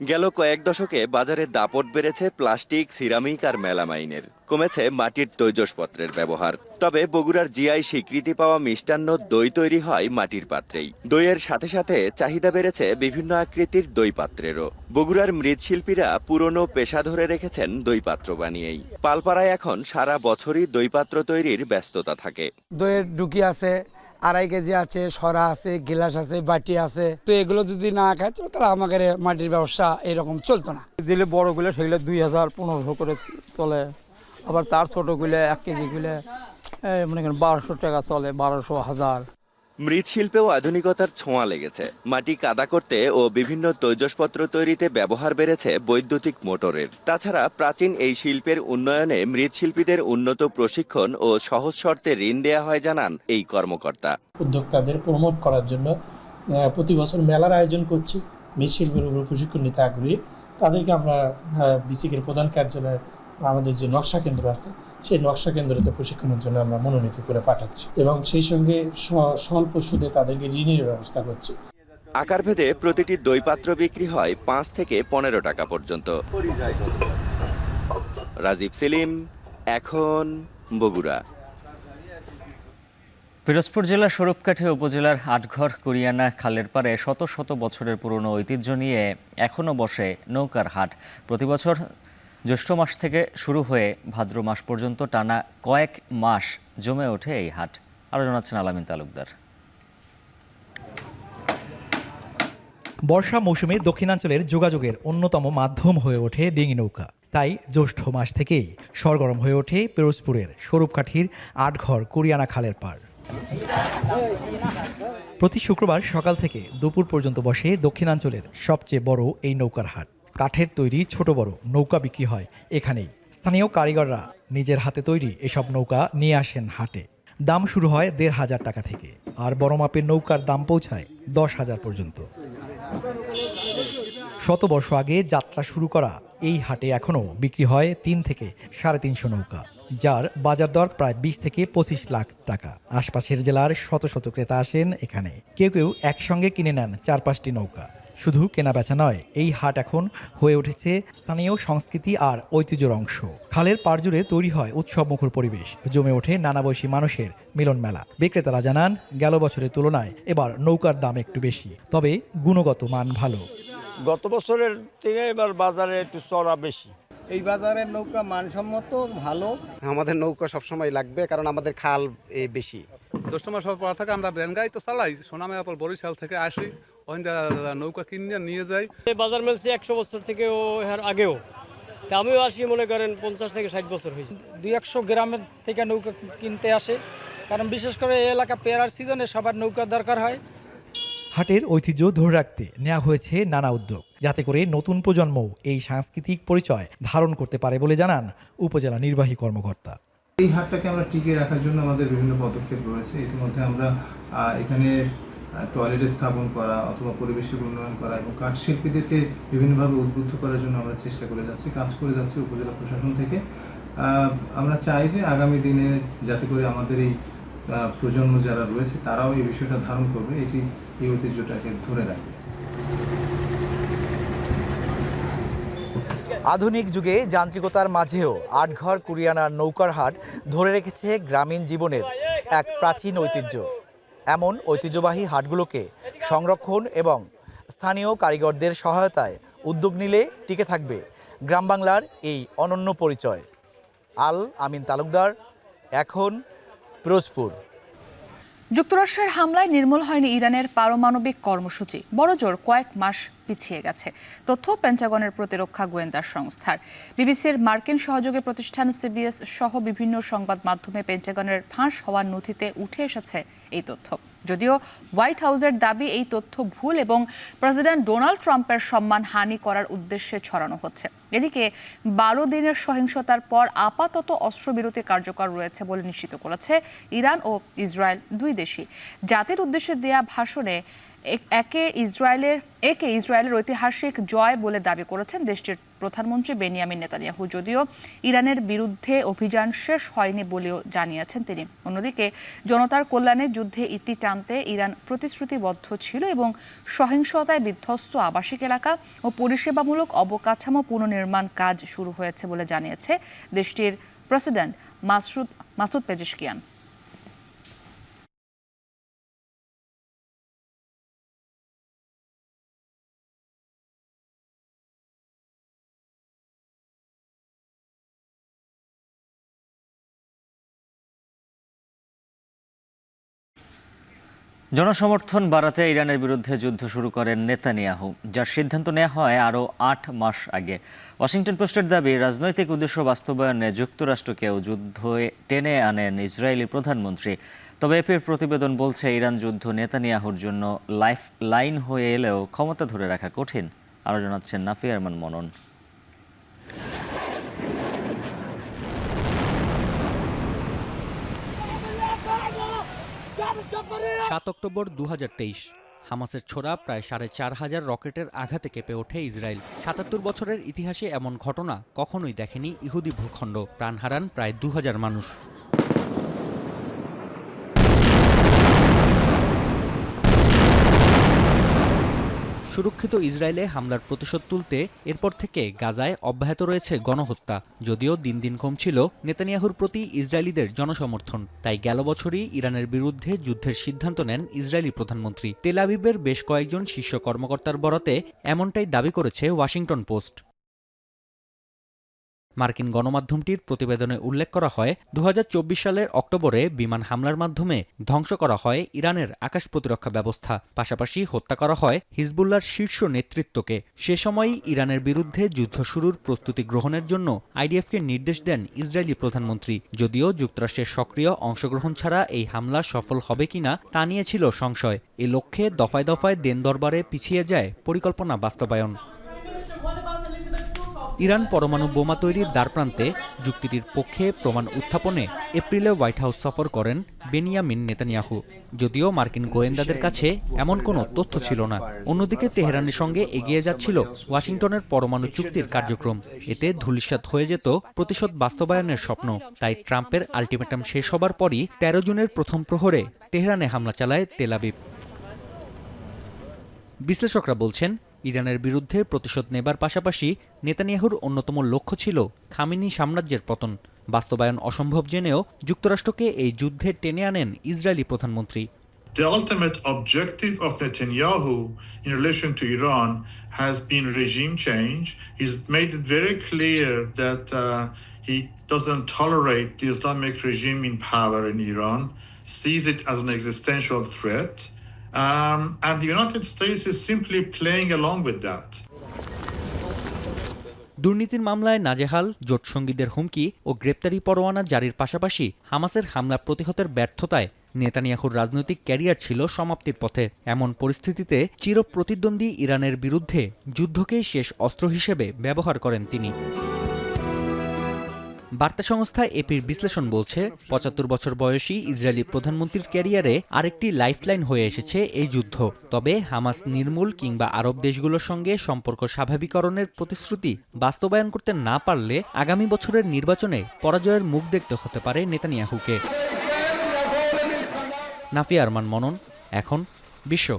গেল কয়েক দশকে বাজারে দাপট বেড়েছে প্লাস্টিক, সিরামিক আর মেলামাইনের, কমেছে মাটির তৈজসপত্রের ব্যবহার। তবে বগুড়ার জিআই স্বীকৃতি পাওয়া মিষ্টান্ন দই তৈরি হয় মাটির পাত্রেই। দইয়ের সাথে সাথে চাহিদা বেড়েছে বিভিন্ন আকৃতির দই পাত্রেরও। বগুড়ার মৃৎশিল্পীরা পুরনো পেশা ধরে রেখেছেন দই পাত্র বানিয়েই। পালপাড়ায় এখন সারা বছরই দই পাত্র তৈরির ব্যস্ততা থাকে। দইয়ের ডুকি আছে, 2.5 কেজি আছে, সরা আছে, গিলাস আছে, বাটি আছে। তো এগুলো যদি না খায় তাহলে আমাদের মাটির ব্যবসা এরকম চলতো না। দিলে বড়গুলো সেগুলো 2000-1500 করে চলে, আবার তার ছোটগুলো 1 কেজি গুলো মনে করেন 1200 টাকা চলে, 1200-1000। মৃৎশিল্পেও আধুনিকতার ছোঁয়া লেগেছে। মাটি কাদা করতে ও বিভিন্ন তৈজসপত্র তৈরিতে ব্যবহার বেড়েছে বৈদ্যুতিক মোটরের। তাছাড়া প্রাচীন এই শিল্পের উন্নয়নে মৃৎশিল্পীদের উন্নত প্রশিক্ষণ ও সহজ শর্তে ঋণ দেয়া হয় জানান এই কর্মকর্তা। উদ্যোক্তাদের প্রমোট করার জন্য প্রতি বছর মেলার আয়োজন করছি। মৃৎশিল্পের উপর প্রশিক্ষণ নিতে আগ্রহী তাদেরকে আমরা বিসিকের প্রধান কার্যালয়ে আমাদের যে নকশা কেন্দ্র আছে সেই নকশা কেন্দ্রতে প্রশিক্ষণের জন্য আমরা মনোনীত করে পাঠাচ্ছি এবং সেই সঙ্গে স্বল্প সুদে তাদেরকে ঋণের ব্যবস্থা করছি। আকারভেদে প্রতিটি দই পাত্র বিক্রি হয় 5 থেকে 15 টাকা পর্যন্ত। রাজীব সেলিম, এখন বগুড়া। পিরোজপুর জেলার স্বরূপকাঠি উপজেলার আটঘর কুরিয়ানা খালের পাড়ে শত শত বছরের পুরনো ঐতিহ্য নিয়ে এখনও বসে নৌকার হাট। প্রতি বছর জ্যৈষ্ঠ মাস থেকে শুরু হয়ে ভাদ্র মাস পর্যন্ত টানা কয়েক মাস জমে ওঠে এই হাট। আরও জানাচ্ছেন আলামিন তালুকদার। বর্ষা মৌসুমে দক্ষিণাঞ্চলের যোগাযোগের অন্যতম মাধ্যম হয়ে ওঠে ডিঙি নৌকা। তাই জ্যৈষ্ঠ মাস থেকেই সরগরম হয়ে ওঠে পিরোজপুরের স্বরূপকাঠির আটঘর কুরিয়ানা খালের পাড়। প্রতি শুক্রবার সকাল থেকে দুপুর পর্যন্ত বসে দক্ষিণাঞ্চলের সবচেয়ে বড় এই নৌকার হাট। কাঠের তৈরি ছোট বড় নৌকা বিক্রি হয় এখানেই। স্থানীয় কারিগররা নিজের হাতে তৈরি এসব নৌকা নিয়ে আসেন হাটে। দাম শুরু হয় 1,500 টাকা থেকে, আর বড় মাপের নৌকার দাম পৌঁছায় 10,000 পর্যন্ত। শত বর্ষ আগে যাত্রা শুরু করা এই হাটে এখনও বিক্রি হয় 3 থেকে 350 নৌকা, যার বাজার দর প্রায় 20 থেকে 25 লাখ টাকা। আশপাশের জেলার শত শত ক্রেতা আসেন এখানে। কেউ কেউ একসঙ্গে কিনে নেন 4-5টি নৌকা। শুধু কেনাবেচা নয়, এই হাট এখন হয়ে উঠেছে স্থানীয় সংস্কৃতি আর ঐতিহ্যের অংশ। খালের পাড় জুড়ে তৈরি হয় উৎসবমুখর পরিবেশ, জমে ওঠে নানা বয়সী মানুষের মিলন মেলা। বিক্রেতারা জানান, গেল বছরের তুলনায় এবার নৌকার দাম একটু বেশি, তবে গুণগত মান ভালো। গত বছরের থেকে এবার বাজারে একটু চড়া বেশি। এই বাজারের নৌকা মানসম্মত ভালো। আমাদের নৌকা সবসময় লাগবে, কারণ আমাদের খাল বেশি। জ্যৈষ্ঠ মাস হওয়ার পর থেকে আমরা ব্যানগাই তো চালাই, সোনামে আপল বরিশাল থেকে আসি, নৌকা কিনে নিয়ে যাই। বাজার মেলছে 100 বছর থেকে এর আগেও, তা আমিও আসি মনে করেন 50 থেকে 60 বছর হয়েছে। 200 গ্রামের থেকে নৌকা কিনতে আসে, কারণ বিশেষ করে এই এলাকা পেয়ারার সিজনে সবার নৌকার দরকার হয়। হাটের ঐতিহ্য ধরে রাখতে নেওয়া হয়েছে নানা উদ্যোগ, যাতে করে নতুন প্রজন্ম এই সাংস্কৃতিক পরিচয় ধারণ করতে পারে বলে জানান উপজেলা নির্বাহী কর্মকর্তা। এই হাটটাকে আমরা টিকিয়ে রাখার জন্য আমাদের বিভিন্ন পদক্ষেপ রয়েছে। ইতিমধ্যে আমরা এখানে টয়লেট স্থাপন করা অথবা পরিবেশের উন্নয়ন করা এবং কাঠ শিল্পীদেরকে বিভিন্নভাবে উদ্বুদ্ধ করার জন্য আমরা চেষ্টা করে যাচ্ছি, কাজ করে যাচ্ছি উপজেলা প্রশাসন থেকে। আমরা চাই যে আগামী দিনে যাতে করে আমাদের এই প্রজন্ম যারা রয়েছে তারাও এই বিষয়টা ধারণ করবে, এই ঐতিহ্যটাকে ধরে রাখবে। আধুনিক যুগে যান্ত্রিকতার মাঝেও আটঘর কুরিয়ানার নৌকার হাট ধরে রেখেছে গ্রামীণ জীবনের এক প্রাচীন ঐতিহ্য। এমন ঐতিহ্যবাহী হাটগুলোকে সংরক্ষণ এবং স্থানীয় কারিগরদের সহায়তায় উদ্যোগ নিলে টিকে থাকবে গ্রাম বাংলার এই অনন্য পরিচয়। আল আমিন তালুকদার, এখন পিরোজপুর। যুক্তরাষ্ট্রের হামলায় নির্মূল হয়নি ইরানের পারমাণবিক কর্মসূচি, বড়জোর কয়েক মাস পিছিয়ে গেছে, তথ্য পেন্টাগনের প্রতিরক্ষা গোয়েন্দা সংস্থার। বিবিসির মার্কিন সহযোগী প্রতিষ্ঠান সিবিএস সহ বিভিন্ন সংবাদ মাধ্যমে পেন্টাগনের ফাঁস হওয়ার নথিতে উঠে এসেছে এই তথ্য। যদিও হোয়াইট হাউসের দাবি এই তথ্য ভুল এবং প্রেসিডেন্ট ডোনাল্ড ট্রাম্পের সম্মান হানি করার উদ্দেশ্যে ছড়ানো হচ্ছে। এদিকে 12 দিনের সহিংসতার পর আপাতত অস্ত্রবিরতি কার্যকর রয়েছে বলে নিশ্চিত করেছে ইরান ও ইসরায়েল দুই দেশই। জাতির উদ্দেশ্যে দেয়া ভাষণে একে ইসরায়েলের ঐতিহাসিক জয় বলে দাবি করেছেন দেশটির প্রধানমন্ত্রী বেনিয়ামিন নেতানিয়াহু। যদিও ইরানের বিরুদ্ধে অভিযান শেষ হয়নি বলেও জানিয়েছেন তিনি। অন্যদিকে জনতার কল্যাণে যুদ্ধে ইতি টানতে ইরান প্রতিশ্রুতিবদ্ধ ছিল এবং সহিংসতায় বিধ্বস্ত আবাসিক এলাকা ও পরিষেবামূলক অবকাঠামো পুনর্নির্মাণ কাজ শুরু হয়েছে বলে জানিয়েছে দেশটির প্রেসিডেন্ট মাসুদ পেজেশকিয়ান। জনসমর্থন বাড়াতে ইরানের বিরুদ্ধে যুদ্ধ শুরু করেন নেতানিয়াহু, যার সিদ্ধান্ত নেওয়া হয় আরও 8 মাস আগে। ওয়াশিংটন পোস্টের দাবি, রাজনৈতিক উদ্দেশ্য বাস্তবায়নে যুক্তরাষ্ট্রকেও যুদ্ধে টেনে আনেন ইসরায়েলি প্রধানমন্ত্রী। তবে এপির প্রতিবেদন বলছে ইরান যুদ্ধ নেতানিয়াহুর জন্য লাইফ লাইন হয়ে এলেও ক্ষমতা ধরে রাখা কঠিন। আরও জানাচ্ছেন নাফিয়া আরমান মনন। 7 অক্টোবর 2023 হামাসের ছোড়া প্রায় 4500 রকেটের আঘাতে কেঁপে ওঠে ইসরায়েল। 77 বছরের ইতিহাসে এমন ঘটনা কখনোই দেখেনি ইহুদি ভূখণ্ড। প্রাণ হারান প্রায় 2000 মানুষ। সুরক্ষিত ইসরায়েলে হামলার প্রতিশোধ তুলতে এরপর থেকে গাজায় অব্যাহত রয়েছে গণহত্যা। যদিও দিন দিন কমছিল নেতানিয়াহুর প্রতি ইসরায়েলিদের জনসমর্থন। তাই গেল বছরই ইরানের বিরুদ্ধে যুদ্ধের সিদ্ধান্ত নেন ইসরায়েলি প্রধানমন্ত্রী। তেল আবিবের বেশ কয়েকজন শীর্ষ কর্মকর্তার বরাতে এমনটাই দাবি করেছে ওয়াশিংটন পোস্ট। মার্কিন গণমাধ্যমটির প্রতিবেদনে উল্লেখ করা হয়, 2024 সালের অক্টোবরে বিমান হামলার মাধ্যমে ধ্বংস করা হয় ইরানের আকাশ প্রতিরক্ষা ব্যবস্থা। পাশাপাশি হত্যা করা হয় হিজবুল্লাহর শীর্ষ নেতৃত্বকে। সে সময়ই ইরানের বিরুদ্ধে যুদ্ধ শুরুর প্রস্তুতি গ্রহণের জন্য আইডিএফকে নির্দেশ দেন ইসরায়েলি প্রধানমন্ত্রী। যদিও যুক্তরাষ্ট্রের সক্রিয় অংশগ্রহণ ছাড়া এই হামলা সফল হবে কিনা তা নিয়ে ছিল সংশয়। এ লক্ষ্যে দফায় দফায় দেন দরবারে পিছিয়ে যায় পরিকল্পনা বাস্তবায়ন। ইরান পরমাণু বোমা তৈরির দ্বারপ্রান্তে যুক্তিটির পক্ষে প্রমাণ উত্থাপনে এপ্রিলে হোয়াইট হাউস সফর করেন বেনিয়ামিন নেতানিয়াহু। যদিও মার্কিন গোয়েন্দাদের কাছে এমন কোনো তথ্য ছিল না। অন্যদিকে তেহরানের সঙ্গে এগিয়ে যাচ্ছিল ওয়াশিংটনের পরমাণু চুক্তির কার্যক্রম। এতে ধূলিসাৎ হয়ে যেত প্রতিশোধ বাস্তবায়নের স্বপ্ন। তাই ট্রাম্পের আলটিমেটাম শেষ হবার পরই 13 জুনের প্রথম প্রহরে তেহরানে হামলা চালায় তেল আবিব। বিশ্লেষকরা বলছেন, ইরানের বিরুদ্ধে প্রতিশোধ নেবার পাশাপাশি নেতানিয়াহুর অন্যতম লক্ষ্য ছিল খামেনি সাম্রাজ্যের পতন। বাস্তবায়ন অসম্ভব জেনেও যুক্তরাষ্ট্রকে এই যুদ্ধে টেনে আনেন ইসরায়েলি প্রধানমন্ত্রী। The ultimate objective of Netanyahu in relation to Iran has been regime change. He's made it very clear that he doesn't tolerate the Islamic regime in power in Iran, sees it as an existential threat, and the United States is simply playing along with that. দুর্নীতির মামলায় নাজেহাল, জোটসঙ্গীদের হুমকি ও গ্রেপ্তারি পরোয়ানা জারির পাশাপাশি হামাসের হামলা প্রতিহতের ব্যর্থতায় নেতানিয়াহুর রাজনৈতিক ক্যারিয়ার ছিল সমাপ্তির পথে। এমন পরিস্থিতিতে চিরপ্রতিদ্বন্দ্বী ইরানের বিরুদ্ধে যুদ্ধকেই শেষ অস্ত্র হিসেবে ব্যবহার করেন তিনি। বার্তা সংস্থা এপির বিশ্লেষণ বলছে, ৭৫ বছর বয়সী ইসরায়েলি প্রধানমন্ত্রীর ক্যারিয়ারে আরেকটি লাইফলাইন হয়ে এসেছে এই যুদ্ধ। তবে হামাস নির্মূল কিংবা আরব দেশগুলোর সঙ্গে সম্পর্ক স্বাভাবিকরণের প্রতিশ্রুতি বাস্তবায়ন করতে না পারলে আগামী বছরের নির্বাচনে পরাজয়ের মুখ দেখতে হতে পারে নেতানিয়াহুকে। নাফিয়া আরমান মনন, এখন বিশ্ব।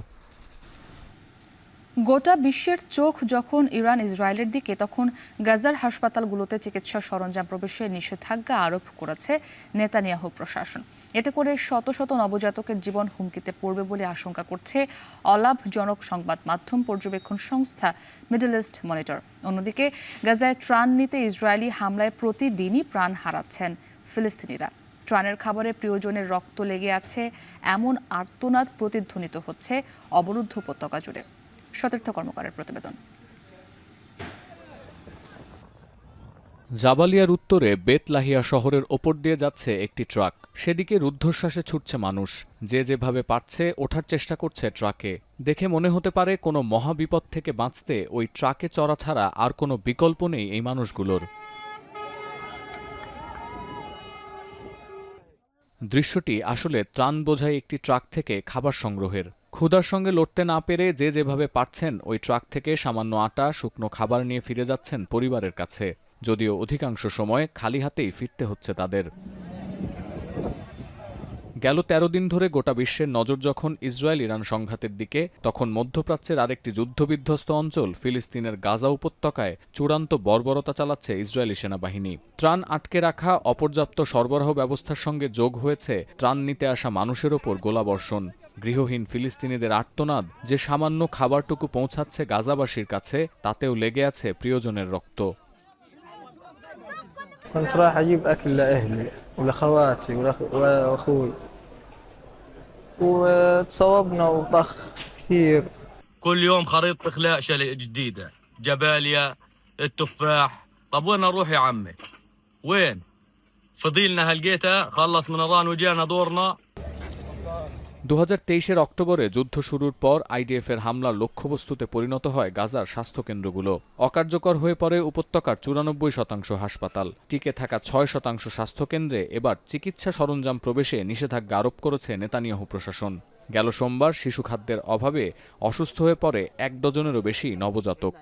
গোটা বিশ্বের চোখ যখন ইরান ইসরায়েলের দিকে, তখন গাজার হাসপাতালগুলোতে চিকিৎসা সরঞ্জাম প্রবেশে নিষেধাজ্ঞা আরোপ করেছে নেতানিয়াহু প্রশাসন। এতে করে শত শত নবজাতকের জীবন হুমকিতে পড়বে বলে আশঙ্কা করছে অলাভজনক সংবাদ মাধ্যম পর্যবেক্ষণ সংস্থা মিডল ইস্ট মনিটর। অন্যদিকে গাজায় ত্রাণ নিতে ইসরায়েলি হামলায় প্রতিদিনই প্রাণ হারাচ্ছেন ফিলিস্তিনিরা। ত্রাণের খাবারে প্রিয়জনের রক্ত লেগে আছে এমন আর্তনাদ প্রতিধ্বনিত হচ্ছে অবরুদ্ধ উপত্যকা জুড়ে। সতীর্থ কর্মকারের প্রতিবেদন। জাবালিয়ার উত্তরে বেতলাহিয়া শহরের ওপর দিয়ে যাচ্ছে একটি ট্রাক। সেদিকে রুদ্ধশ্বাসে ছুটছে মানুষ। যে যেভাবে পারছে ওঠার চেষ্টা করছে ট্রাকে। দেখে মনে হতে পারে কোনো মহাবিপদ থেকে বাঁচতে ওই ট্রাকে চড়া ছাড়া আর কোনো বিকল্প নেই এই মানুষগুলোর। দৃশ্যটি আসলে ত্রাণ বোঝাই একটি ট্রাক থেকে খাবার সংগ্রহের। ক্ষুধার সঙ্গে লড়তে না পেরে যে যেভাবে পারছেন ওই ট্রাক থেকে সামান্য আটা, শুকনো খাবার নিয়ে ফিরে যাচ্ছেন পরিবারের কাছে। যদিও অধিকাংশ সময় খালি হাতেই ফিরতে হচ্ছে তাদের। গেল ১৩ দিন ধরে গোটা বিশ্বের নজর যখন ইসরায়েল ইরান সংঘাতের দিকে, তখন মধ্যপ্রাচ্যের আরেকটি যুদ্ধবিধ্বস্ত অঞ্চল ফিলিস্তিনের গাজা উপত্যকায় চূড়ান্ত বর্বরতা চালাচ্ছে ইসরায়েলি সেনাবাহিনী। ত্রাণ আটকে রাখা, অপর্যাপ্ত সরবরাহ ব্যবস্থার সঙ্গে যোগ হয়েছে ত্রাণ নিতে আসা মানুষের ওপর গোলাবর্ষণ। গৃহহীন ফিলিস্তিনিদের আর্তনাদ যে সামান্য খাবারটুকু পৌঁছাচ্ছে গাজাবাসীর কাছে, তাতেও লেগে আছে প্রিয়জনের রক্ত। كنت رايح اجيب اكل لاهلي ولاخواتي واخوي وتصوبنا وطخ كثير. كل يوم خريطة اخلاء جديدة، جباليا، التفاح. طب وين نروح يا عمي؟ وين؟ فضيلنا هلقيتها خلص من ايران وجانا دورنا। 2023-এর অক্টোবরে যুদ্ধ শুরুর পর আইডিএফের হামলার লক্ষ্যবস্তুতে পরিণত হয় গাজার স্বাস্থ্যকেন্দ্রগুলো। অকার্যকর হয়ে পড়ে উপত্যকার 94% হাসপাতাল। টিকে থাকা 6% স্বাস্থ্যকেন্দ্রে এবার চিকিৎসা সরঞ্জাম প্রবেশে নিষেধাজ্ঞা আরোপ করেছে নেতানিয়াহু প্রশাসন। গেল সোমবার শিশু খাদ্যের অভাবে অসুস্থ হয়ে পড়ে 1 ডজনেরও বেশি নবজাতক।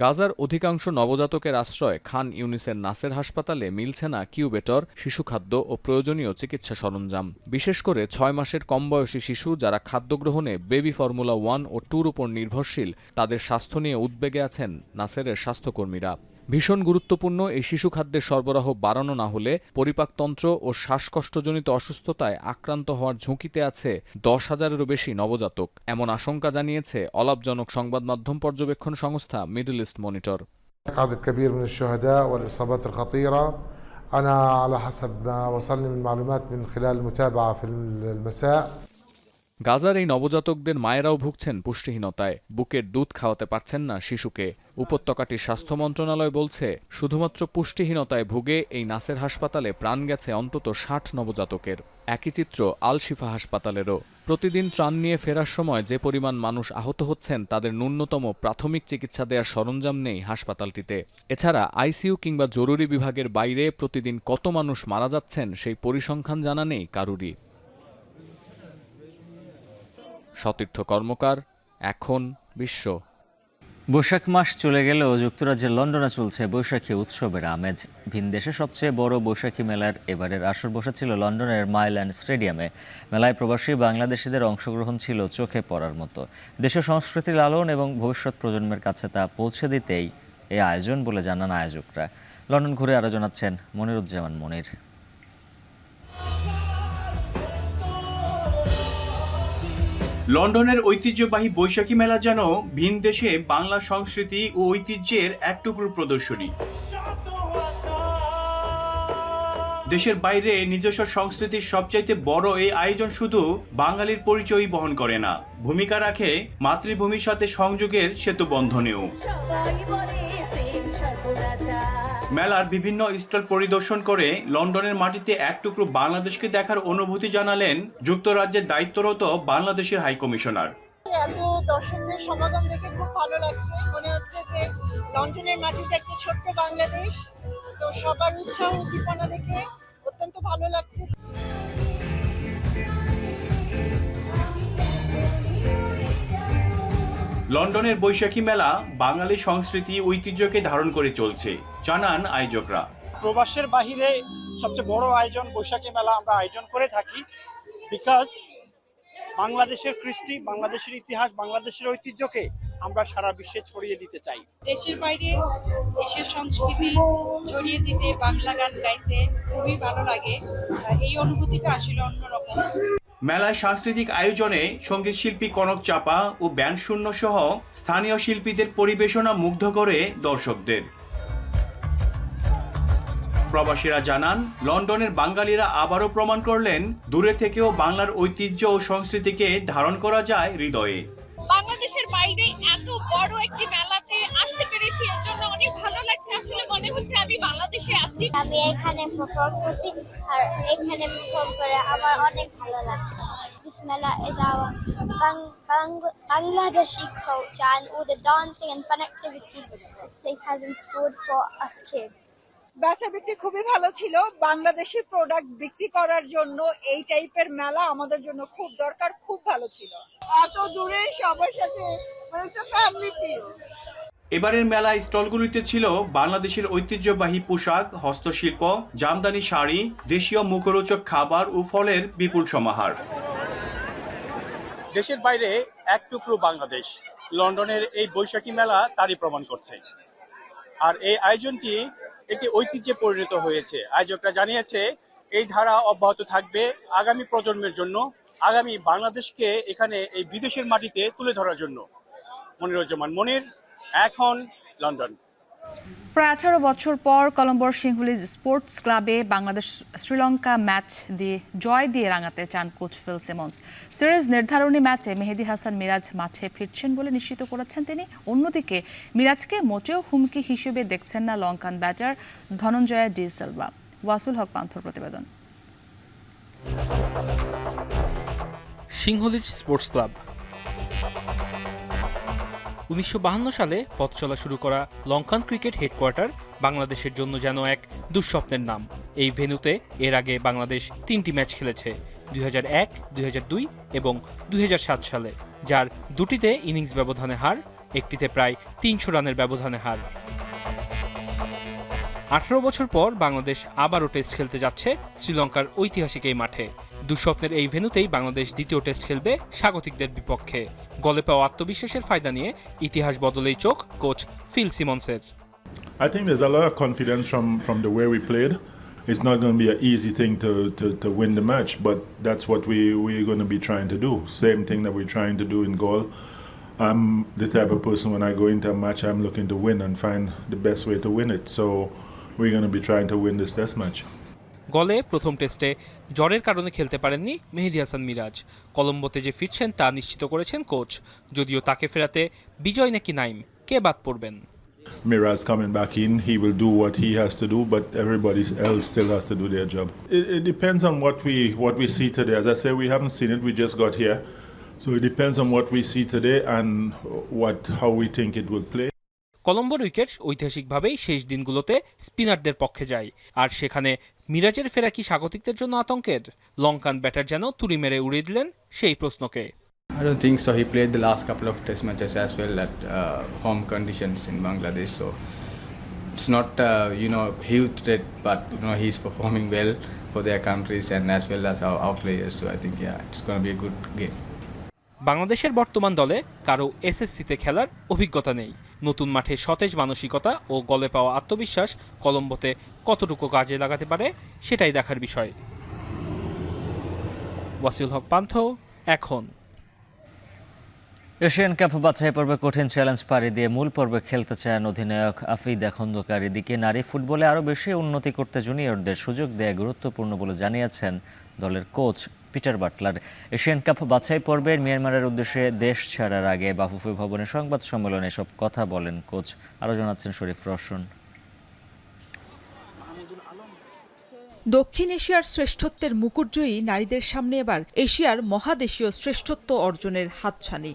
গাজার অধিকাংশ নবজাতকের আশ্রয় খান ইউনিসের নাসের হাসপাতালে মিলছে না কিউবেটর, শিশুখাদ্য ও প্রয়োজনীয় চিকিৎসা সরঞ্জাম। বিশেষ করে 6 মাসের কম বয়সী শিশু যারা খাদ্য গ্রহণে বেবি ফর্মুলা 1 ও 2-র উপর নির্ভরশীল, তাদের স্বাস্থ্য নিয়ে উদ্বেগে আছেন নাসেরের স্বাস্থ্যকর্মীরা। ভীষণ গুরুত্বপূর্ণ এই শিশু খাদ্যের সরবরাহ বাড়ানো না হলে পরিপাকতন্ত্র ও শ্বাসকষ্টজনিত অসুস্থতায় আক্রান্ত হওয়ার ঝুঁকিতে আছে 10,000-এরও বেশি নবজাতক, এমন আশঙ্কা জানিয়েছে অলাভজনক সংবাদ মাধ্যম পর্যবেক্ষণ সংস্থা মিডল ইস্ট মনিটর। عدد كبير من الشهداء والإصابات الخطيرة. أنا على حسب ما وصلني من معلومات من خلال المتابعة في المساء. গাজার এই নবজাতকদের মায়েরাও ভুগছেন পুষ্টিহীনতায়। বুকের দুধ খাওয়াতে পারছেন না শিশুকে। উপত্যকাটির স্বাস্থ্য মন্ত্রণালয় বলছে, শুধুমাত্র পুষ্টিহীনতায় ভুগে এই নাসের হাসপাতালে প্রাণ গেছে অন্তত 60 নবজাতকের। একই চিত্র আল শিফা হাসপাতালেরও। প্রতিদিন ত্রাণ নিয়ে ফেরার সময় যে পরিমাণ মানুষ আহত হচ্ছেন, তাদের ন্যূনতম প্রাথমিক চিকিৎসা দেওয়ার সরঞ্জাম নেই হাসপাতালটিতে। এছাড়া আইসিইউ কিংবা জরুরি বিভাগের বাইরে প্রতিদিন কত মানুষ মারা যাচ্ছেন সেই পরিসংখ্যান জানা নেই কারুরই। সতীর্থ কর্মকার, এখন বিশ্ব। বৈশাখ মাস চলে গেলেও যুক্তরাজ্যের লন্ডনে চলছে বৈশাখী উৎসবের আমেজ। ভিনদেশে সবচেয়ে বড় বৈশাখী মেলার এবারের আসর বসেছিল লন্ডনের মাইল্যান্ড স্টেডিয়ামে। মেলায় প্রবাসী বাংলাদেশিদের অংশগ্রহণ ছিল চোখে পড়ার মতো। দেশের সংস্কৃতি লালন এবং ভবিষ্যৎ প্রজন্মের কাছে তা পৌঁছে দিতেই এই আয়োজন বলে জানান আয়োজকরা। লন্ডন ঘুরে আরও জানাচ্ছেন মনিরুজ্জামান মনির। লন্ডনের ঐতিহ্যবাহী বৈশাখী মেলা যেন ভিন দেশে বাংলা সংস্কৃতি ও ঐতিহ্যের এক টুকরো প্রদর্শনী। দেশের বাইরে নিজস্ব সংস্কৃতির সবচাইতে বড় এই আয়োজন শুধু বাঙালির পরিচয়ই বহন করে না, ভূমিকা রাখে মাতৃভূমির সাথে সংযোগের সেতু বন্ধনেও। মেলার বিভিন্ন স্টল পরিদর্শন করে লন্ডনের মাটিতে এক টুকরো বাংলাদেশকে দেখার অনুভূতি জানালেন যুক্তরাজ্যের দায়িত্বরত বাংলাদেশের হাই কমিশনার। এত দর্শকদের সমাগম দেখে খুব ভালো লাগছে, মনে হচ্ছে যে লন্ডনের মাটিতে একটা ছোট্ট বাংলাদেশ, তো সবার উৎসাহ উদ্দীপনা দেখে অত্যন্ত ভালো লাগছে। লন্ডনের বৈশাখী মেলা বাঙালি সংস্কৃতি ঐতিহ্যকে ধারণ করে চলছে, জানান আয়োজকরা। প্রবাসের বাহিরে সবচেয়ে বড় আয়োজন বৈশাখী মেলা আমরা আয়োজন করে থাকি, বিকজ বাংলাদেশের কৃষ্টি, বাংলাদেশের ইতিহাস, বাংলাদেশের ঐতিহ্যকে আমরা সারা বিশ্বে ছড়িয়ে দিতে চাই। দেশের বাইরে দেশের সংস্কৃতি ছড়িয়ে দিতে, বাংলা গান গাইতে খুবই ভালো লাগে, এই অনুভূতিটা আসলে অন্যরকম। মেলায় সাংস্কৃতিক আয়োজনে সঙ্গীত শিল্পী কনক চাপা ও ব্যান্ড শূন্য সহ স্থানীয় শিল্পীদের পরিবেশনা মুগ্ধ করে দর্শকদের। প্রবাসীরা জানান, লন্ডনের বাঙালিরা আবারও প্রমাণ করলেন দূরে থেকেও বাংলার ঐতিহ্য ও সংস্কৃতিকে ধারণ করা যায় হৃদয়ে। বাংলাদেশের বাইরে এত বড় একটি মেলাতে আসতে পেরেছি, এর জন্য অনেক ভালো লাগছে। আসলে মনে হচ্ছে আমি বাংলাদেশে আছি। আমি এখানে পারফর্ম করছি, আর এখানে পারফর্ম করে আমার অনেক ভালো লাগছে। This Mela is our Bangladeshi culture and all the dancing and fun activities this place has in store for us kids. বেচা বিক্রি খুবই ভালো ছিল। বাংলাদেশি প্রোডাক্ট বিক্রি করার জন্য এই টাইপের মেলা আমাদের জন্য খুব দরকার, খুব ভালো ছিল। এত দূরে সবার সাথে মানে একটা ফ্যামিলি ফিল। এবারের মেলা স্টলগুলিতে ছিল বাংলাদেশের ঐতিহ্যবাহী পোশাক, হস্তশিল্প, জামদানি শাড়ি, দেশীয় মুখরোচক খাবার ও ফলের বিপুল সমাহার। দেশের বাইরে এক টুকরো বাংলাদেশ, লন্ডনের এই বৈশাখী মেলা তারই প্রমাণ করছে। আর এই আয়োজনটি একটি ঐতিহ্যে পরিণত হয়েছে। আয়োজকরা জানিয়েছে এই ধারা অব্যাহত থাকবে আগামী প্রজন্মের জন্য, আগামী বাংলাদেশকে এখানে এই বিদেশের মাটিতে তুলে ধরার জন্য। মনিরুজ্জামান মনির, এখন লন্ডন। প্রায় 18 বছর পর কলম্বোর সিংহুলি স্পোর্টস ক্লাবে বাংলাদেশ শ্রীলঙ্কা ম্যাচ দিয়ে জয় দিয়ে রাঙাতে চান কোচ ফিল সিমন্স। সিরিজ নির্ধারণী ম্যাচে মেহেদী হাসান মিরাজ মাঠে ফিরছেন বলে নিশ্চিত করেছেন তিনি। অন্যদিকে মিরাজকে মোটেও হুমকি হিসেবে দেখছেন না লঙ্কান ব্যাটার ধনঞ্জয়া ডি সিলভা। ওয়াসুল হক পান্থর প্রতিবেদন। সিংহলিজ স্পোর্টস ক্লাব 1952 সালে পথ চলা শুরু করা লঙ্কান ক্রিকেট হেডকোয়ার্টার বাংলাদেশের জন্য যেন এক দুঃস্বপ্নের নাম। এই ভেন্যুতে এর আগে বাংলাদেশ 3টি ম্যাচ খেলেছে, 2001, 2002 এবং 2007 সালে, যার দুটিতে ইনিংস ব্যবধানে হার, একটিতে প্রায় 300 রানের ব্যবধানে হার। 18 বছর পর বাংলাদেশ আবারও টেস্ট খেলতে যাচ্ছে শ্রীলঙ্কার ঐতিহাসিক এই মাঠে। দুঃস্বপ্নের এই ভেন্যুতেই বাংলাদেশ দ্বিতীয় টেস্ট খেলবে স্বাগতিকদের বিপক্ষে। গলে পাওয়া আত্মবিশ্বাসের ফায়দা নিয়ে ইতিহাস বদলেই চোখ কোচ ফিল সিমন্সের। I think there's a lot of confidence from the way we played. It's not going to be an easy thing to win the match, but that's what we're going to be trying to do. Same thing that we're trying to do in goal. I'm the type of person when I go into a match, I'm looking to win and find the best way to win it. So we're going to be trying to win this test match. গলে প্রথম টেস্টে জ্বরের কারণে খেলতে পারেননি মেহেদী হাসান মিরাজ। কলম্বোতে যে ফিরছেন তা নিশ্চিত করেছেন কোচ। যদিও তাকে ফেরাতে বিজয় নাকি নাইম, কে বাদ পড়বেন? Miraz coming back in, he will do what he has to do, but everybody else still has to do their job. It depends on what we see today. As I say, we haven't seen it, we just got here. So it depends on what we see today and how we think it will play. কলম্বোর wicket ঐতিহাসিকভাবেই শেষ দিনগুলোতে স্পিনারদের পক্ষে যায়, আর সেখানে মিরাজের ফেরা কি স্বাগতিকদের জন্য আতঙ্কের? লঙ্কান ব্যাটার যেন তুড়ি মেরে উড়িয়ে দিলেন সেই প্রশ্নকে। I don't think so. He played the last couple of test matches as well at home conditions in Bangladesh, so it's not huge threat, but he's performing well for their countries and as well as our players. So I think it's going to be a good game. বাংলাদেশের বর্তমান দলে কারো এসএসসিতে খেলার অভিজ্ঞতা নেই। নতুন মাঠে সতেজ মানসিকতা ও গলে পাওয়া আত্মবিশ্বাস কলম্বোতে কতটুকু কাজে লাগাতে পারে সেটাই দেখার বিষয়। ওয়াসিউল হক পান্থ, এখন। এশিয়ান কাপ বাছাই পর্বে কঠিন চ্যালেঞ্জ পাড়ি দিয়ে মূল পর্বে খেলতে চান অধিনায়ক আফিদা খন্দকার। এদিকে নারী ফুটবলে আরও বেশি উন্নতি করতে জুনিয়রদের সুযোগ দেয়া গুরুত্বপূর্ণ বলে জানিয়েছেন দলের coach Peter Butler. Asian cup বাছাই পর্বের মিয়ানমারের উদ্দেশ্যে দেশ ছাড়ার আগে বাফুফে ভবনে সংবাদ সম্মেলনে এসব কথা বলেন কোচ। আরও জানাচ্ছেন শরীফ রওশন। দক্ষিণ এশিয়ার শ্রেষ্ঠত্বের মুকুটজয়ী নারীদের সামনে এবার এশিয়ার মহাদেশীয় শ্রেষ্ঠত্ব অর্জনের হাতছানি।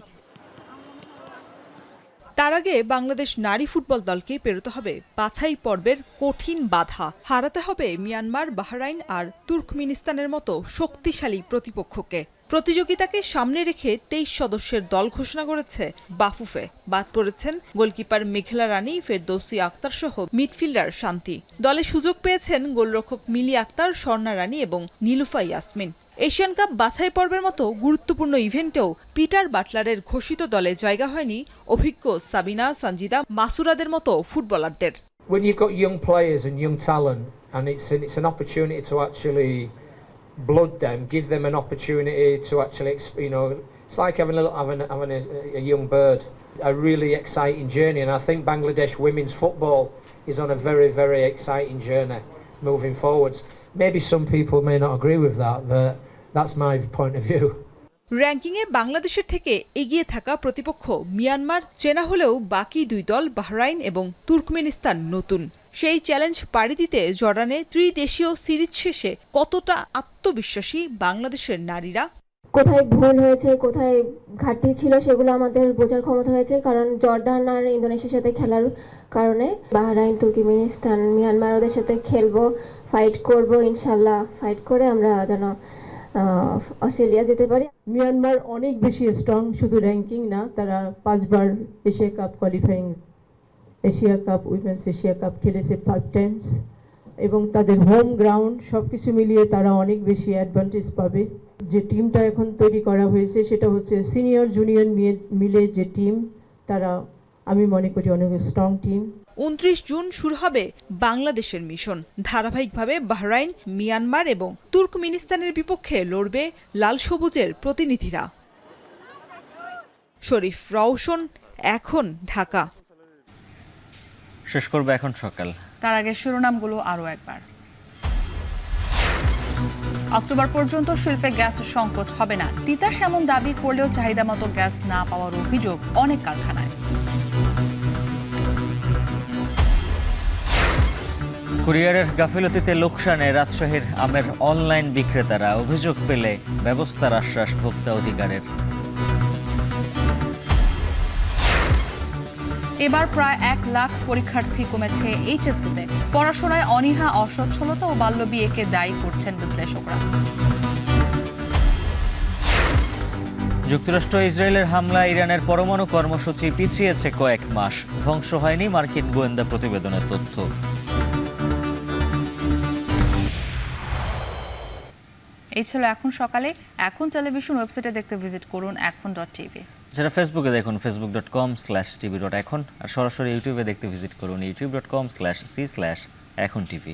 তার আগে বাংলাদেশ নারী ফুটবল দলকে পেরোতে হবে বাছাই পর্বের কঠিন বাধা। হারাতে হবে মিয়ানমার, বাহরাইন আর তুর্কমেনিস্তানের মতো শক্তিশালী প্রতিপক্ষকে। প্রতিযোগিতাকে সামনে রেখে 23 সদস্যের দল ঘোষণা করেছে বাফুফে। বাদ পড়েছেন গোলকিপার মেঘলা রানী, ফেরদৌসী আক্তার সহ মিডফিল্ডার শান্তি। দলে সুযোগ পেয়েছেন গোলরক্ষক মিলি আক্তার, স্বর্ণা রানী এবং নীলুফা ইয়াসমিন। এশিয়ান কাপ বাছাই পর্বের মতো গুরুত্বপূর্ণ ইভেন্টেও পিটার বাটলারের ঘোষিত দলে জায়গা হয়নি অভিজ্ঞ সাবিনা, সঞ্জিদা, মাসুরাদের মতো ফুটবলারদের। When you've got young players and young talent, and it's an opportunity to actually blood them, give them an opportunity to actually, it's like having a young bird. A really exciting journey, and I think Bangladesh women's football is on a very, very exciting journey moving forwards. Maybe some people may not agree with that, but that's my point of view. র্যাঙ্কিংয়ে বাংলাদেশের থেকে এগিয়ে থাকা প্রতিপক্ষ Myanmar চেনা হলেও বাকি দুই দল বাহরাইন এবং তুর্কমেনিস্তান নতুন। সেই চ্যালেঞ্জ পাড়ি দিতে জর্ডানে ত্রিদেশীয় সিরিজ শেষে কতটা আত্মবিশ্বাসী বাংলাদেশের নারীরা? কোথায় ভুল হয়েছে, কোথায় ঘাটতি ছিল সেগুলো আমাদের বোঝার ক্ষমতা হয়েছে, কারণ জর্ডান আর ইন্দোনেশিয়ার সাথে খেলার কারণে বাহরাইন, তুর্কমেনিস্তান, মিয়ানমার ওদের সাথে খেলবো, ফাইট করব, ইনশাল্লাহ ফাইট করে আমরা যেন অস্ট্রেলিয়া যেতে পারি। মিয়ানমার অনেক বেশি স্ট্রং, শুধু র্যাঙ্কিং না, তারা 5 বার Asia Cup qualifying, Asia Cup, women's Asia Cup খেলেছে 5 টাইমস, এবং তাদের হোম গ্রাউন্ড সবকিছু মিলিয়ে তারা অনেক বেশি অ্যাডভান্টেজ পাবে। যে টিমটা এখন তৈরি করা হয়েছে সেটা হচ্ছে সিনিয়র জুনিয়র মিলে যে টিম, তারা আমি মনে করি অনেক স্ট্রং টিম। 29 জুন শুরু হবে বাংলাদেশের মিশন। ধারাবাহিকভাবে বাহরাইন, মিয়ানমার এবং তুর্কমেনিস্তানের বিপক্ষে লড়বে লাল সবুজের প্রতিনিধিরা। শরীফ রওশন, এখন ঢাকা। শেষ করবে এখন সকাল। তার আগে শিরোনামগুলো আরও একবার। অক্টোবর পর্যন্ত শিল্পে গ্যাস সংকট হবে না, তিতাস এমন দাবি করলেও চাহিদা মতো গ্যাস না পাওয়ার অভিযোগ অনেক কারখানায়। কুরিয়ারের গাফিলতিতে লোকসানে রাজশাহীর আমের অনলাইন বিক্রেতারা, অভিযোগ পেলে ব্যবস্থার আশ্বাস ভোক্তা অধিকারের। এবার প্রায় 1 লাখ পরীক্ষার্থী কমেছে এইচএসসিতে। পড়াশোনায় অনীহা, অসচ্ছলতা ও বাল্যবিয়েকে দায়ী করছেন বিশ্লেষকরা। যুক্তরাষ্ট্র ইসরায়েলের হামলায় ইরানের পরমাণু কর্মসূচি পিছিয়েছে কয়েক মাস, ধ্বংস হয়নি মার্কিন গোয়েন্দা প্রতিবেদনের তথ্য। এই ছিল এখন সকালে। এখন টেলিভিশন ওয়েবসাইটে দেখতে ভিজিট করুন এখন.tv। যারা ফেসবুকে দেখুন facebook.com/tv.এখন, আর সরাসরি ইউটিউবে দেখতে ভিজিট করুন youtube.com/c/echontv।